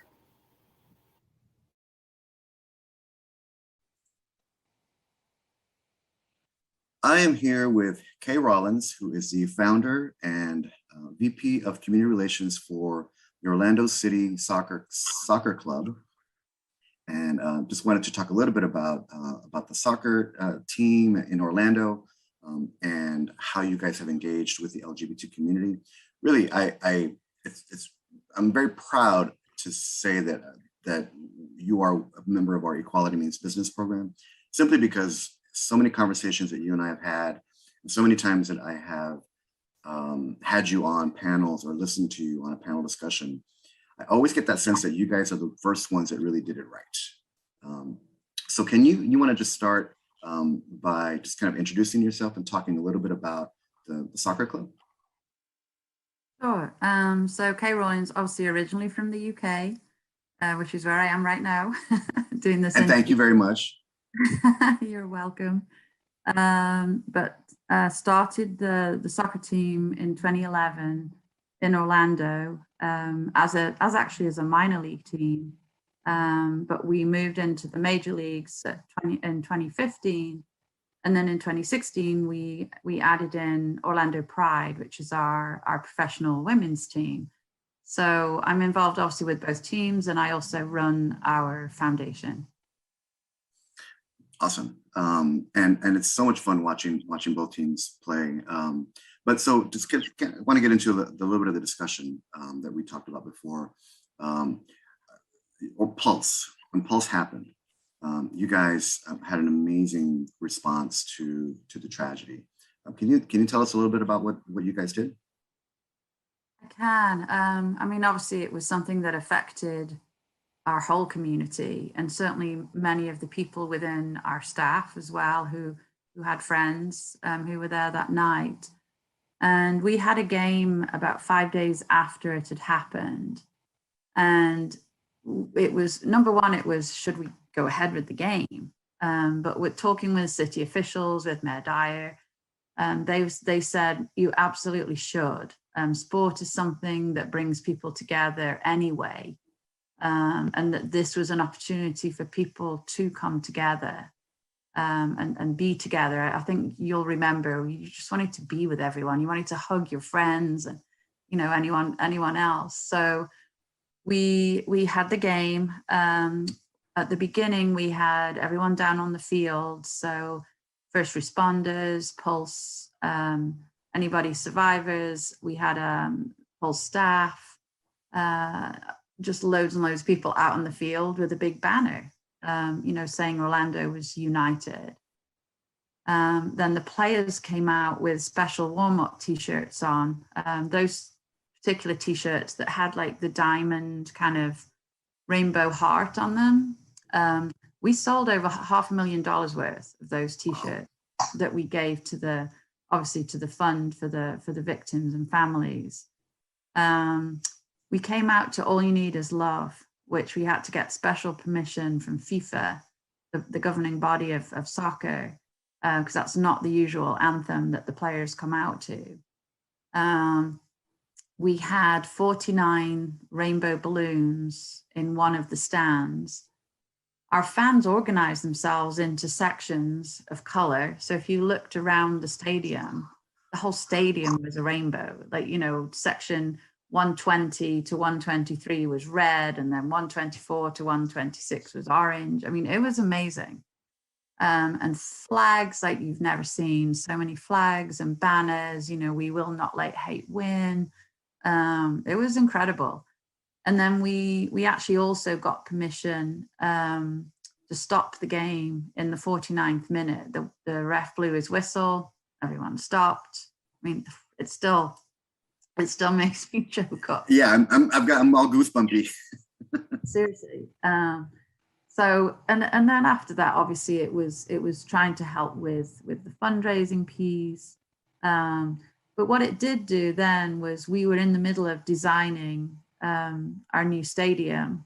Speaker 2: I am here with Kay Rollins, who is the founder and VP of Community Relations for the Orlando City Soccer Club. And just wanted to talk a little bit about the soccer team in Orlando and how you guys have engaged with the LGBT community. Really, I'm very proud to say that you are a member of our Equality Means Business program, simply because so many conversations that you and I have had, and so many times that I have had you on panels or listened to you on a panel discussion, I always get that sense that you guys are the first ones that really did it right. So can you want to just start by just kind of introducing yourself and talking a little bit about the soccer club?
Speaker 8: Sure. So Kay Rollins, obviously originally from the UK, which is where I am right now, doing this.
Speaker 2: And thank you very much.
Speaker 8: You're welcome. But started the soccer team in 2011 in Orlando as actually as a minor league team. But we moved into the major leagues in 2015. And then in 2016, we added in Orlando Pride, which is our professional women's team. So I'm involved obviously with both teams, and I also run our foundation.
Speaker 2: Awesome. And it's so much fun watching both teams play. But so just want to get into the little bit of the discussion that we talked about before, or Pulse. When Pulse happened, you guys had an amazing response to the tragedy. Can you tell us a little bit about what you guys did?
Speaker 8: I can. I mean, obviously, it was something that affected our whole community, and certainly many of the people within our staff as well who had friends who were there that night. And we had a game about 5 days after it had happened. And it was, number one, it was, should we go ahead with the game? But with talking with city officials, with Mayor Dyer, they said, you absolutely should. Sport is something that brings people together anyway. And that this was an opportunity for people to come together and be together. I think you'll remember, you just wanted to be with everyone. You wanted to hug your friends and, you know, anyone else. So we had the game. At the beginning, we had everyone down on the field. So first responders, Pulse, anybody survivors. We had Pulse staff, just loads and loads of people out on the field with a big banner, you know, saying Orlando was united. Then the players came out with special warm-up t-shirts on. Those particular t-shirts that had like the diamond kind of rainbow heart on them. We sold over $500,000 worth of those t-shirts that we gave to the, obviously to the fund for the victims and families. We came out to All You Need Is Love, which we had to get special permission from FIFA, the governing body of soccer, because that's not the usual anthem that the players come out to. We had 49 rainbow balloons in one of the stands. Our fans organized themselves into sections of color. So if you looked around the stadium, the whole stadium was a rainbow. Like, you know, section 120 to 123 was red, and then 124 to 126 was orange. I mean, it was amazing. And flags like you've never seen, so many flags and banners, you know, we will not let hate win. It was incredible. And then we actually also got permission to stop the game in the 49th minute. The ref blew his whistle, everyone stopped. I mean, it still makes me choke up.
Speaker 2: Yeah, I'm all goosebumpy.
Speaker 8: Seriously. So and then after that, obviously it was trying to help with the fundraising piece. But what it did do then was we were in the middle of designing our new stadium,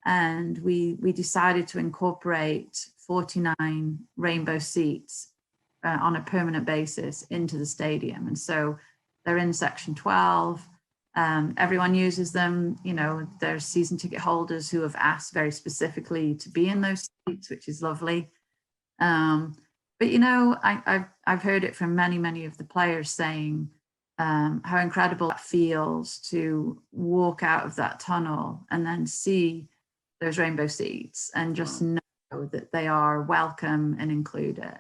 Speaker 8: and we decided to incorporate 49 rainbow seats on a permanent basis into the stadium. And so they're in section 12. Everyone uses them. You know, there's season ticket holders who have asked very specifically to be in those seats, which is lovely. But, you know, I've heard it from many of the players saying how incredible it feels to walk out of that tunnel and then see those rainbow seats and just know that they are welcome and included.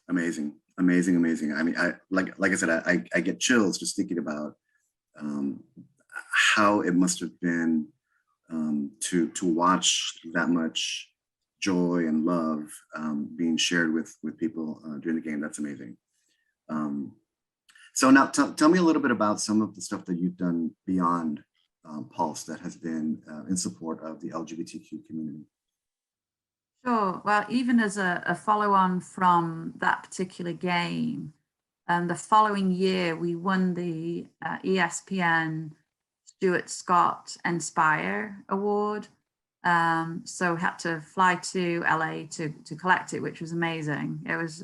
Speaker 2: Amazing. I mean, like I said, I get chills just thinking about how it must have been to watch that much joy and love being shared with people during the game. That's amazing. So now tell me a little bit about some of the stuff that you've done beyond Pulse that has been in support of the LGBTQ community.
Speaker 8: Sure. Well, even as a follow-on from that particular game, the following year we won the ESPN Stuart Scott Inspire Award. So had to fly to LA to collect it, which was amazing. It was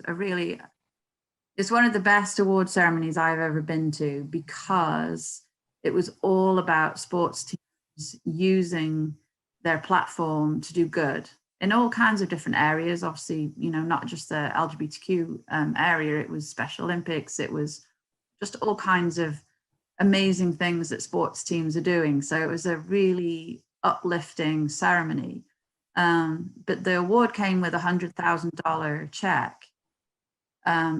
Speaker 8: it's one of the best award ceremonies I've ever been to, because it was all about sports teams using their platform to do good in all kinds of different areas. Obviously, you know, not just the LGBTQ area, it was Special Olympics, it was just all kinds of amazing things that sports teams are doing. So it was a really uplifting ceremony. But the award came with $100,000 check.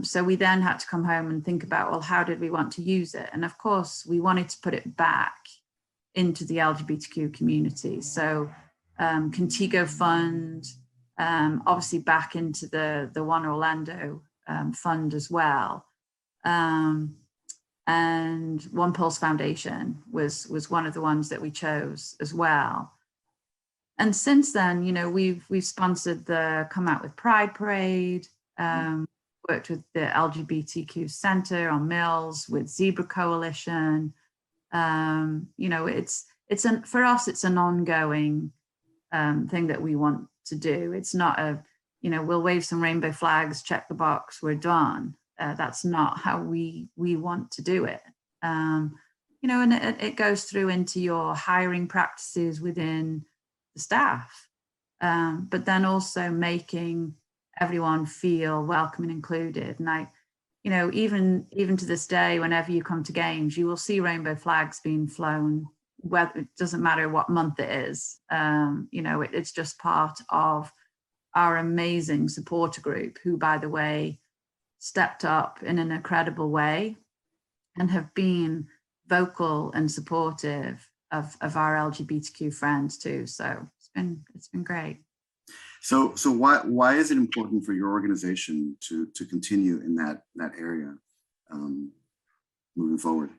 Speaker 8: So we then had to come home and think about, well, how did we want to use it? And of course, we wanted to put it back into the LGBTQ community. So Contigo Fund, obviously back into the One Orlando fund as well. And One Pulse Foundation was one of the ones that we chose as well. And since then, you know, we've sponsored the Come Out with Pride Parade, worked with the LGBTQ Center on Mills, with Zebra Coalition. You know, for us, it's an ongoing thing that we want to do. It's not you know, we'll wave some rainbow flags, check the box, we're done. That's not how we want to do it. You know, and it goes through into your hiring practices within the staff, but then also making everyone feel welcome and included. And you know, even to this day, whenever you come to games, you will see rainbow flags being flown, whether it doesn't matter what month it is. You know, it's just part of our amazing supporter group, who, by the way, stepped up in an incredible way and have been vocal and supportive of our LGBTQ friends too. So it's been great.
Speaker 2: So why is it important for your organization to continue in that area moving forward?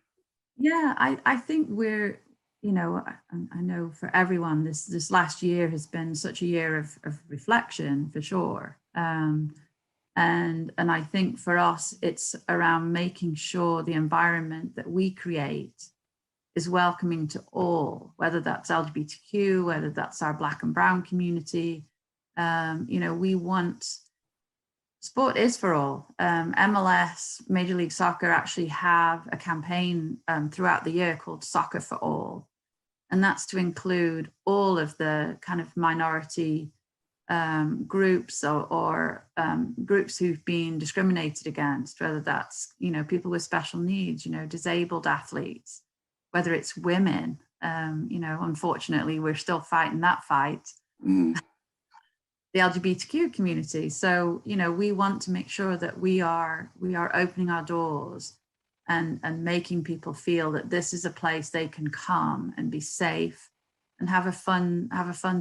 Speaker 8: Yeah, I think we're, I know for everyone, this last year has been such a year of reflection for sure. And I think for us, it's around making sure the environment that we create is welcoming to all, whether that's LGBTQ, whether that's our Black and Brown community. We want, sport is for all. MLS, Major League Soccer actually have a campaign throughout the year called Soccer for All. And that's to include all of the kind of minority groups or groups who've been discriminated against, whether that's, people with special needs, disabled athletes, whether it's women. Unfortunately, we're still fighting that fight. The LGBTQ community. So, we want to make sure that we are opening our doors and making people feel that this is a place they can come and be safe and have a fun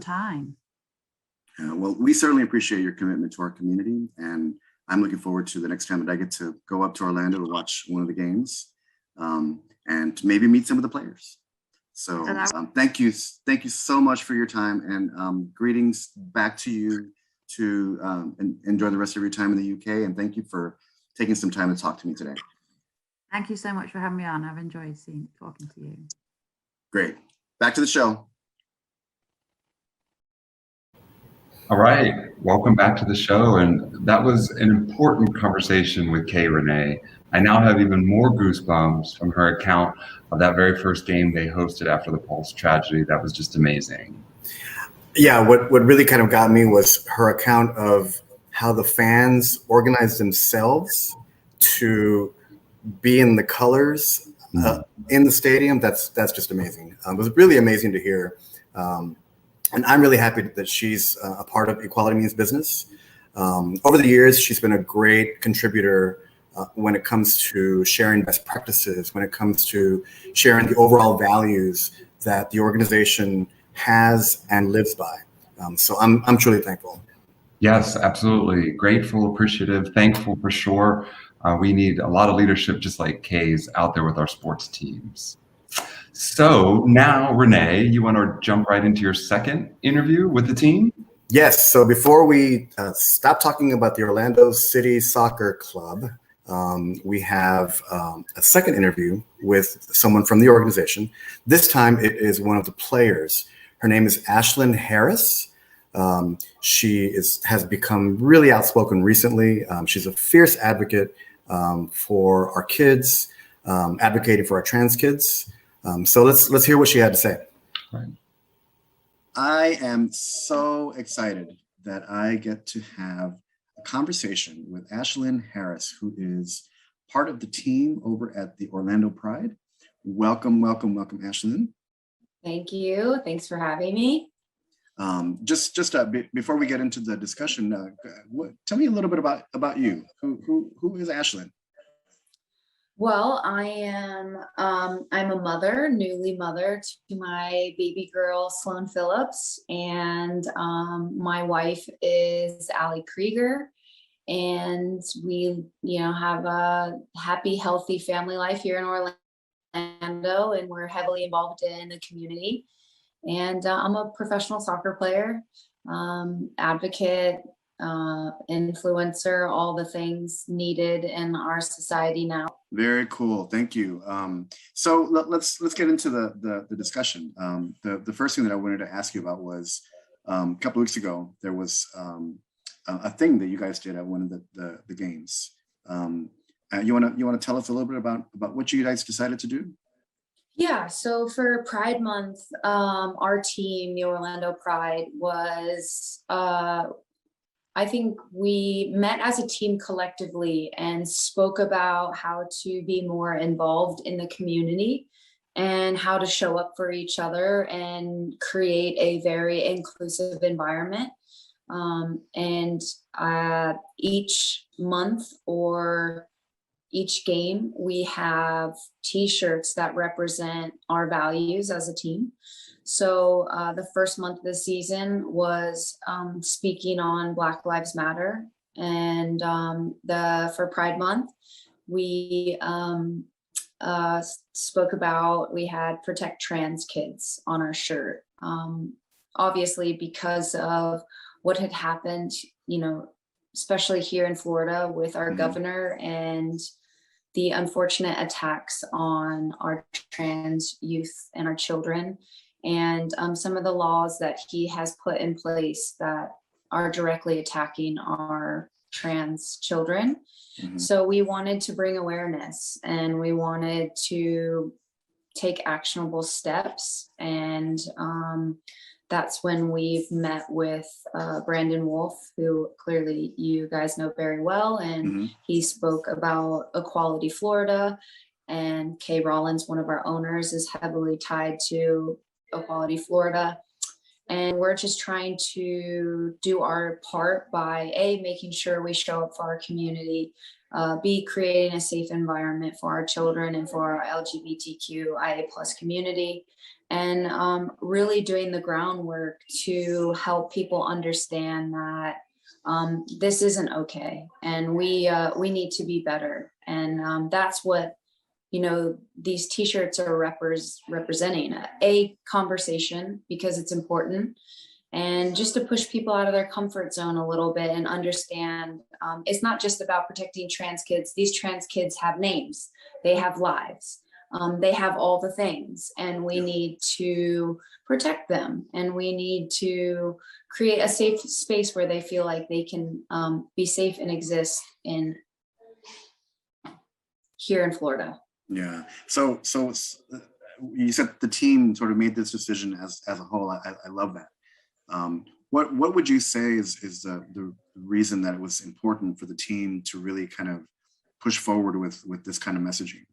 Speaker 8: time.
Speaker 2: Well, we certainly appreciate your commitment to our community, and I'm looking forward to the next time that I get to go up to Orlando to watch one of the games and to maybe meet some of the players. So thank you so much for your time, and greetings back to you to enjoy the rest of your time in the UK. And thank you for taking some time to talk to me today.
Speaker 8: Thank you so much for having me on. I've enjoyed talking to you.
Speaker 2: Great. Back to the show.
Speaker 3: All right, welcome back to the show. And that was an important conversation with Kay Renee. I now have even more goosebumps from her account of that very first game they hosted after the Pulse tragedy. That was just amazing.
Speaker 2: Yeah, what really kind of got me was her account of how the fans organized themselves to be in the colors in the stadium. That's just amazing. It was really amazing to hear. And I'm really happy that she's a part of Equality Means Business. Over the years, she's been a great contributor when it comes to sharing best practices, when it comes to sharing the overall values that the organization has and lives by. So I'm truly thankful.
Speaker 3: Yes, absolutely. Grateful, appreciative, thankful for sure. We need a lot of leadership just like Kay's out there with our sports teams. So now, Renee, you want to jump right into your second interview with the team?
Speaker 2: Yes. So before we stop talking about the Orlando City Soccer Club, we have a second interview with someone from the organization. This time it is one of the players. Her name is Ashlyn Harris. She has become really outspoken recently. She's a fierce advocate for our kids, advocating for our trans kids. So let's hear what she had to say.
Speaker 3: Right.
Speaker 2: I am so excited that I get to have a conversation with Ashlyn Harris, who is part of the team over at the Orlando Pride. Welcome, Ashlyn.
Speaker 9: Thank you. Thanks for having me.
Speaker 2: Just before we get into the discussion, tell me a little bit about you. Who is Ashlyn?
Speaker 9: Well, I am, I'm a mother, newly mother to my baby girl, Sloan Phillips, and my wife is Allie Krieger, and we, have a happy, healthy family life here in Orlando, and we're heavily involved in the community. And I'm a professional soccer player, advocate, influencer, all the things needed in our society now.
Speaker 2: Very cool. Thank you. So let's get into the discussion. The first thing that I wanted to ask you about was a couple of weeks ago, there was a thing that you guys did at one of the games. You want to tell us a little bit about what you guys decided to do?
Speaker 9: Yeah, so for Pride Month, our team, the Orlando Pride, was, I think we met as a team collectively and spoke about how to be more involved in the community and how to show up for each other and create a very inclusive environment. And each month or each game, we have T-shirts that represent our values as a team. So the first month of the season was speaking on Black Lives Matter. And for Pride Month, we spoke about, we had Protect Trans Kids on our shirt. Obviously, because of what had happened, especially here in Florida with our governor and the unfortunate attacks on our trans youth and our children, and some of the laws that he has put in place that are directly attacking our trans children. So we wanted to bring awareness, and we wanted to take actionable steps. And that's when we've met with Brandon Wolf, who clearly you guys know very well. And he spoke about Equality Florida, and Kay Rollins, one of our owners, is heavily tied to Equality Florida. And we're just trying to do our part by A, making sure we show up for our community, B, creating a safe environment for our children and for our LGBTQIA+ community, and really doing the groundwork to help people understand that this isn't okay, and we need to be better. And that's what these t-shirts are representing, a conversation, because it's important, and just to push people out of their comfort zone a little bit and understand it's not just about protecting trans kids. These trans kids have names, they have lives, they have all the things, and we need to protect them, and we need to create a safe space where they feel like they can be safe and exist here in Florida.
Speaker 2: Yeah. So you said the team sort of made this decision as a whole. I love that. What would you say is the reason that it was important for the team to really kind of push forward with this kind of messaging?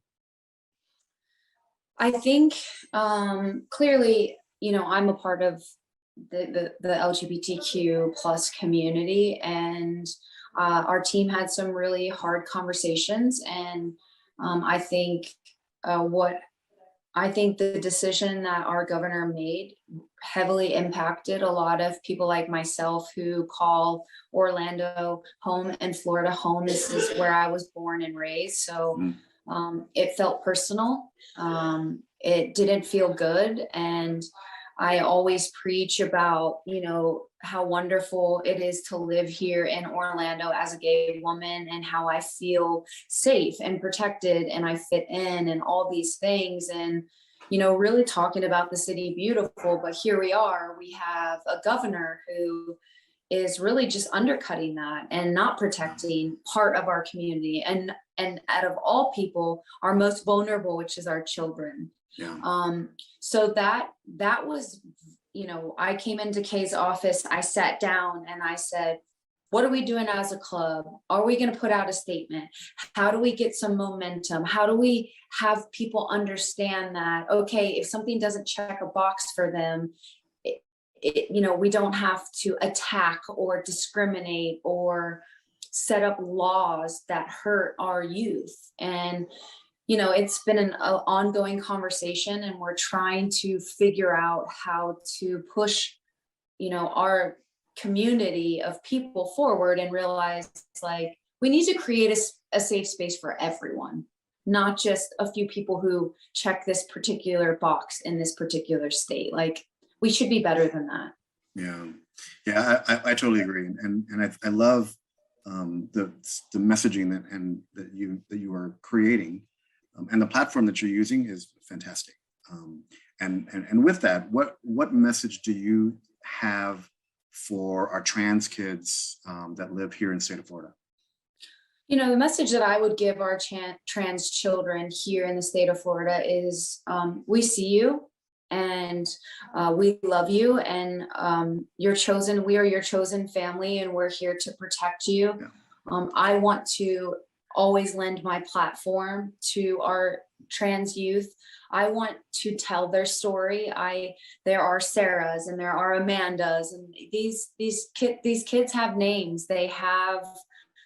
Speaker 9: I think clearly, I'm a part of the LGBTQ plus community, and our team had some really hard conversations, and I think the decision that our governor made heavily impacted a lot of people like myself who call Orlando home and Florida home. This is where I was born and raised. So it felt personal. It didn't feel good. And I always preach about, how wonderful it is to live here in Orlando as a gay woman, and how I feel safe and protected and I fit in and all these things. And, really talking about the city beautiful, but here we are, we have a governor who is really just undercutting that and not protecting part of our community. And out of all people, our most vulnerable, which is our children.
Speaker 2: Yeah.
Speaker 9: So that was, I came into Kay's office, I sat down and I said, what are we doing as a club? Are we going to put out a statement? How do we get some momentum? How do we have people understand that, okay, if something doesn't check a box for them, we don't have to attack or discriminate or set up laws that hurt our youth. And it's been an ongoing conversation, and we're trying to figure out how to push, our community of people forward and realize we need to create a safe space for everyone, not just a few people who check this particular box in this particular state. We should be better than that.
Speaker 2: Yeah, I totally agree. And I love the messaging that you are creating. And the platform that you're using is fantastic. And with that, what message do you have for our trans kids that live here in the state of Florida?
Speaker 9: The message that I would give our trans children here in the state of Florida is we see you, and we love you, and you're chosen. We are your chosen family, and we're here to protect you. Yeah. I want to always lend my platform to our trans youth. I want to tell their story. There are Sarahs and there are Amandas, and these kids have names. They have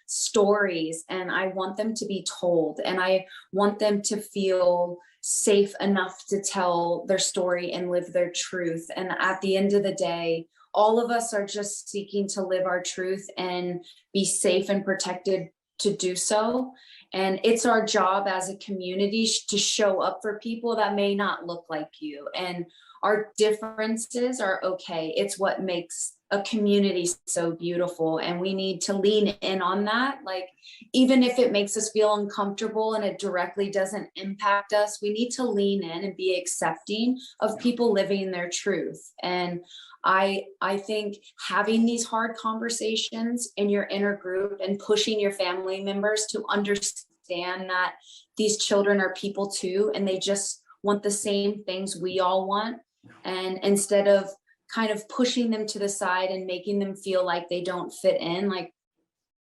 Speaker 9: stories, and I want them to be told, and I want them to feel safe enough to tell their story and live their truth. And at the end of the day, all of us are just seeking to live our truth and be safe and protected to do so. And it's our job as a community to show up for people that may not look like you. And our differences are okay. It's what makes a community so beautiful. And we need to lean in on that. Like, even if it makes us feel uncomfortable and it directly doesn't impact us, we need to lean in and be accepting of people living their truth. And I think having these hard conversations in your inner group and pushing your family members to understand that these children are people too, and they just want the same things we all want. And instead of kind of pushing them to the side and making them feel like they don't fit in, like,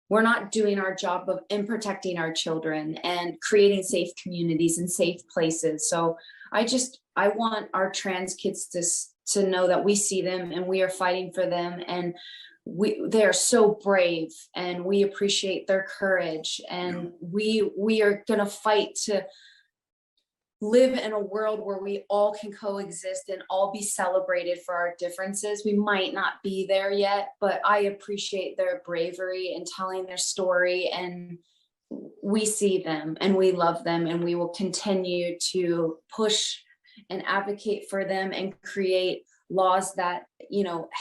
Speaker 9: we're not doing our job in protecting our children and creating safe communities and safe places. So I want our trans kids to know that we see them and we are fighting for them, and they are so brave, and we appreciate their courage, and we are going to fight to live in a world where we all can coexist and all be celebrated for our differences. We might not be there yet, but I appreciate their bravery in telling their story, and we see them and we love them, and we will continue to push and advocate for them and create laws that,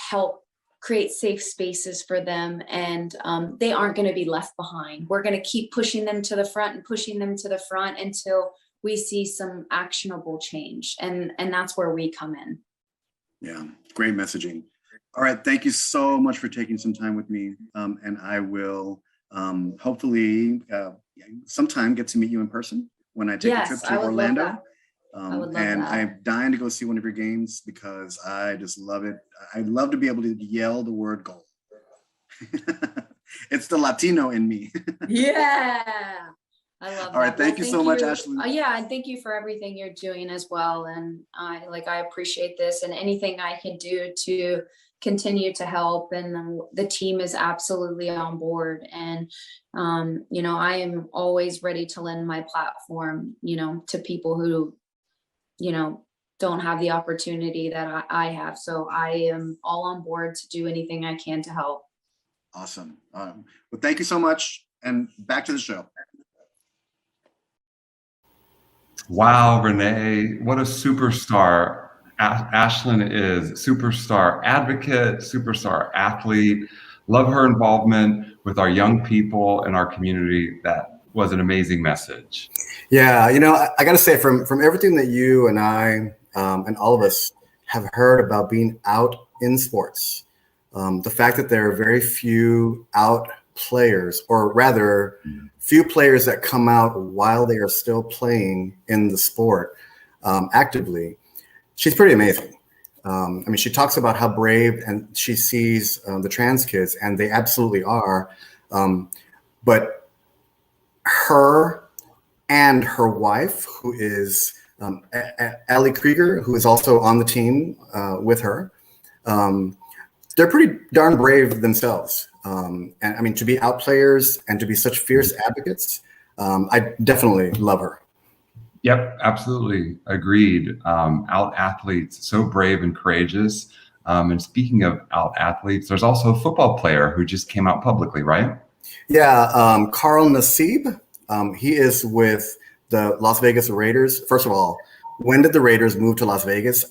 Speaker 9: help create safe spaces for them. And they aren't going to be left behind. We're going to keep pushing them to the front and pushing them to the front until we see some actionable change. And that's where we come in.
Speaker 2: Yeah, great messaging. All right, thank you so much for taking some time with me. And I will hopefully sometime get to meet you in person when I take a trip to Orlando. I'm dying to go see one of your games because I just love it. I love to be able to yell the word goal. It's the Latino in me.
Speaker 9: Yeah. I love that.
Speaker 2: All right, thank you so much, Ashley.
Speaker 9: Yeah, and thank you for everything you're doing as well. And I appreciate this, and anything I can do to continue to help. And the team is absolutely on board. And I am always ready to lend my platform, to people who, don't have the opportunity that I have. So I am all on board to do anything I can to help.
Speaker 2: Awesome. Well, thank you so much, and back to the show.
Speaker 3: Wow, Renee, what a superstar Ashlyn is. Superstar advocate, superstar athlete. Love her involvement with our young people and our community. That was an amazing message.
Speaker 2: Yeah, I got to say, from everything that you and I and all of us have heard about being out in sports, the fact that there are very few out players, or rather few players that come out while they are still playing in the sport actively, she's pretty amazing. She talks about how brave and she sees the trans kids, and they absolutely are. But her and her wife, who is Allie Krieger, who is also on the team with her, they're pretty darn brave themselves. And to be out players and to be such fierce advocates, I definitely love her.
Speaker 3: Yep, absolutely. Agreed. Out athletes, so brave and courageous. And speaking of out athletes, there's also a football player who just came out publicly, right?
Speaker 2: Yeah, Carl Nassib. He is with the Las Vegas Raiders. First of all, when did the Raiders move to Las Vegas?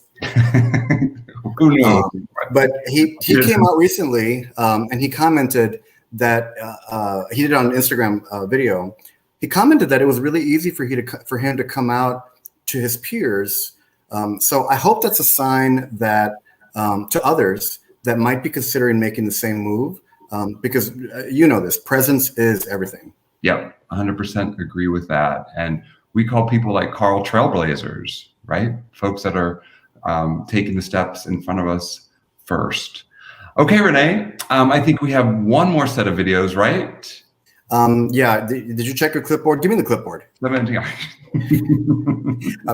Speaker 3: Who knows?
Speaker 2: But he came out recently, and he commented that he did on an Instagram video. He commented that it was really easy for him to come out to his peers. So I hope that's a sign that to others that might be considering making the same move, because this presence is everything.
Speaker 3: Yep, 100% agree with that. And we call people like Carl trailblazers, right? Folks that are taking the steps in front of us first. Okay, Renee, I think we have one more set of videos, right?
Speaker 2: Yeah, did you check your clipboard? Give me the clipboard.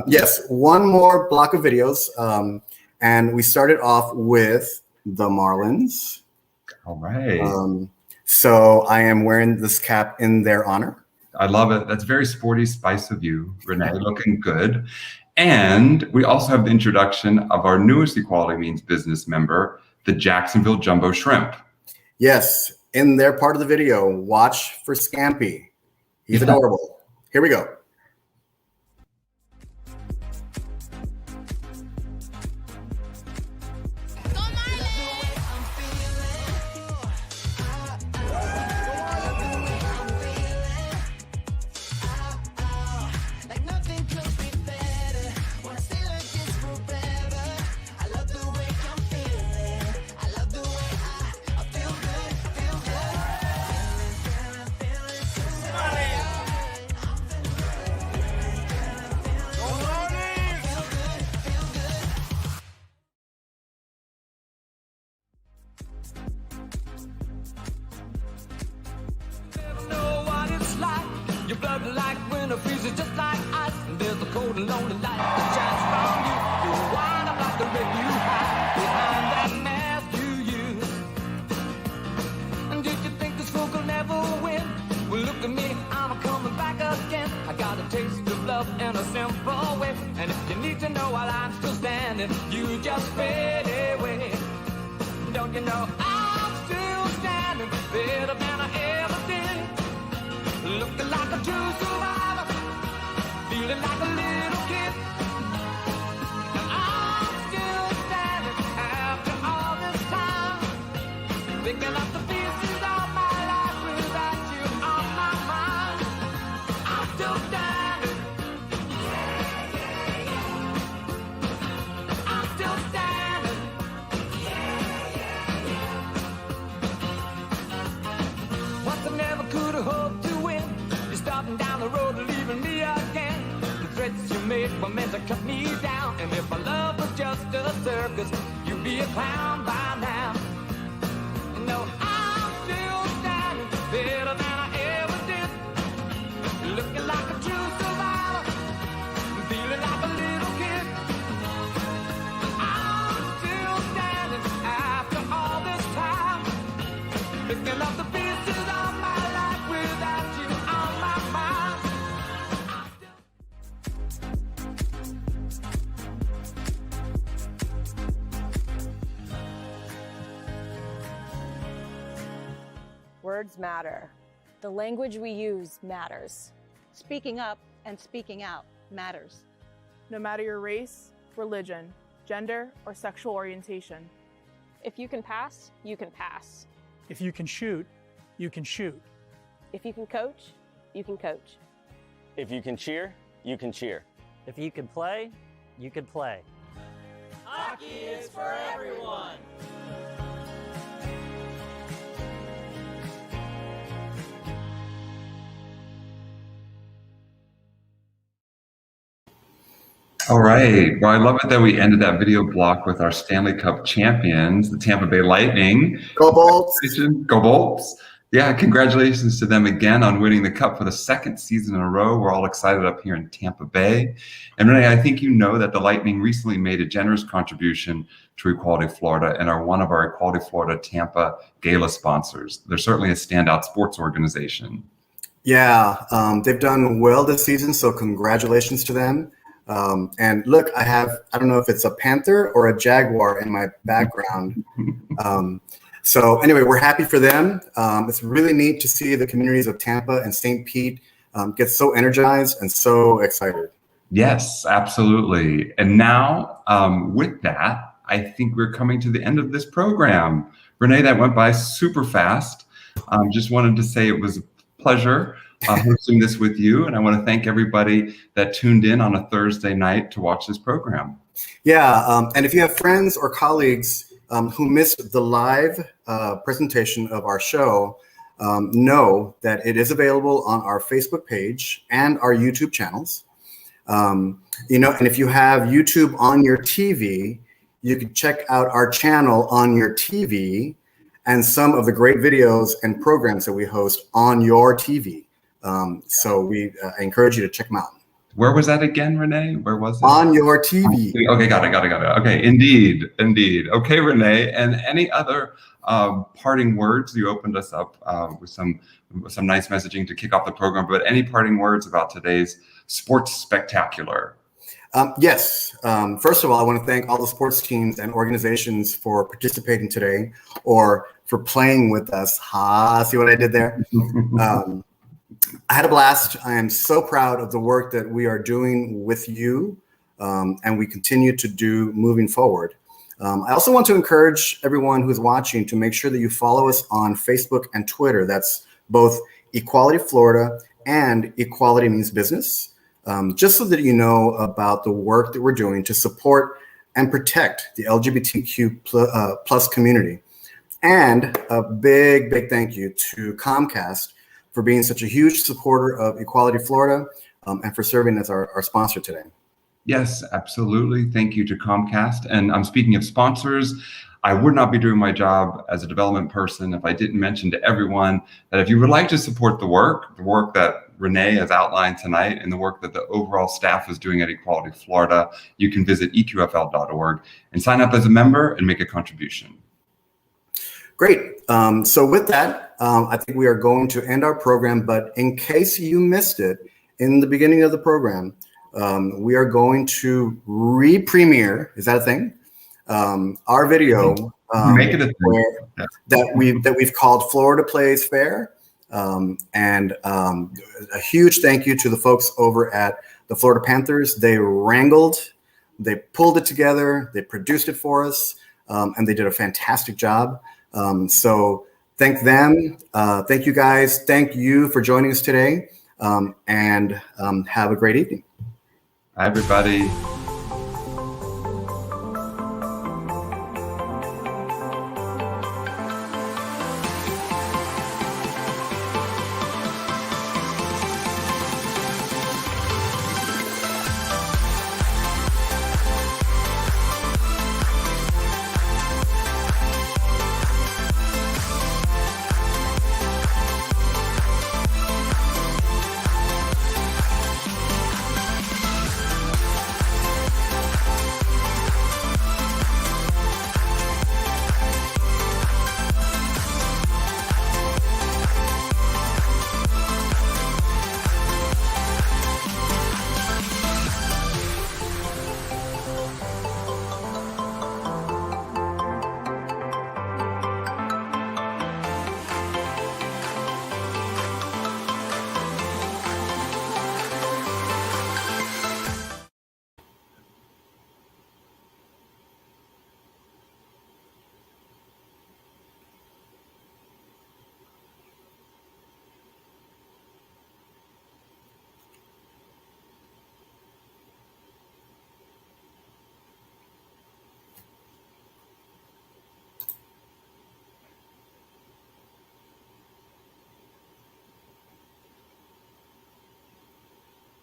Speaker 2: Yes, one more block of videos. And we started off with the Marlins.
Speaker 3: All right.
Speaker 2: So I am wearing this cap in their honor.
Speaker 3: I love it. That's very sporty spice of you, Renee, looking good. And we also have the introduction of our newest Equality Means Business member, the Jacksonville Jumbo Shrimp.
Speaker 2: Yes, in their part of the video, watch for Scampy. He's adorable. Here we go.
Speaker 11: Your blood like winter freezes just like ice. And there's a cold and lonely light that shines from you. You wind up like the red you hide behind that mask you use. And did you think this fool could never win? Well, look at me, I'm coming back again. I got a taste of love in a simple way. And if you need to know while I'm still standing, you just fade away. Don't you know I'm still standing better than I ever did? Looking like a true survivor, feeling like a little kid. And I'm still standing after all this time, picking up the pieces of my life without you on my mind. I'm still standing. I'm still standing. Once I never could have hoped to win. You're starting down the road, leaving me again. The threats you made were meant to cut me down. And if my love was just a circus, you'd be a clown by now. You know, I'm still standing better than I ever did. Looking like a true survivor, feeling like a little kid. I'm still standing after all this time, picking up the pieces of my life without you on my mind.
Speaker 13: Words matter. The language we use matters.
Speaker 14: Speaking up and speaking out matters.
Speaker 16: No matter your race, religion, gender, or sexual orientation.
Speaker 13: If you can pass, you can pass.
Speaker 5: If you can shoot, you can shoot.
Speaker 13: If you can coach, you can coach.
Speaker 17: If you can cheer, you can cheer.
Speaker 26: If you can play, you can play.
Speaker 11: Hockey is for everyone.
Speaker 3: All right. Well, I love it that we ended that video block with our Stanley Cup champions, the Tampa Bay Lightning.
Speaker 2: Go Bolts!
Speaker 3: Go Bolts! Yeah, congratulations to them again on winning the Cup for the second season in a row. We're all excited up here in Tampa Bay. And Renee, I think you know that the Lightning recently made a generous contribution to Equality Florida and are one of our Equality Florida Tampa Gala sponsors. They're certainly a standout sports organization.
Speaker 2: Yeah, they've done well this season, so congratulations to them. And look, I don't know if it's a Panther or a Jaguar in my background. So anyway, we're happy for them. It's really neat to see the communities of Tampa and St. Pete get so energized and so excited.
Speaker 3: Yes, absolutely. And now with that, I think we're coming to the end of this program. Renee, that went by super fast. Just wanted to say it was a pleasure hosting this with you. And I want to thank everybody that tuned in on a Thursday night to watch this program.
Speaker 2: Yeah, and if you have friends or colleagues who missed the live presentation of our show, know that it is available on our Facebook page and our YouTube channels. And if you have YouTube on your TV, you can check out our channel on your TV and some of the great videos and programs that we host on your TV. So we encourage you to check them out.
Speaker 3: Where was that again, Renee? Where was it?
Speaker 2: On your TV.
Speaker 3: Okay, got it. Okay, indeed. Okay, Renee, and any other parting words? You opened us up with some nice messaging to kick off the program, but any parting words about today's sports spectacular?
Speaker 2: Yes. First of all, I want to thank all the sports teams and organizations for participating today or for playing with us. See what I did there? I had a blast. I am so proud of the work that we are doing with you and we continue to do moving forward. I also want to encourage everyone who's watching to make sure that you follow us on Facebook and Twitter. That's both Equality Florida and Equality Means Business, just so that you know about the work that we're doing to support and protect the LGBTQ plus community. And a big thank you to Comcast for being such a huge supporter of Equality Florida and for serving as our sponsor today.
Speaker 3: Yes, absolutely. Thank you to Comcast. And I'm speaking of sponsors. I would not be doing my job as a development person if I didn't mention to everyone that if you would like to support the work that Renee has outlined tonight and the work that the overall staff is doing at Equality Florida, you can visit eqfl.org and sign up as a member and make a contribution.
Speaker 2: Great. So with that, I think we are going to end our program, but in case you missed it in the beginning of the program, we are going to re-premiere, is that a thing? Our video
Speaker 3: Make it a thing.
Speaker 2: that we've called Florida Plays Fair. And a huge thank you to the folks over at the Florida Panthers. They wrangled, they pulled it together, they produced it for us, and they did a fantastic job. So thank them. Thank you guys. Thank you for joining us today. And have a great evening.
Speaker 3: Hi, everybody.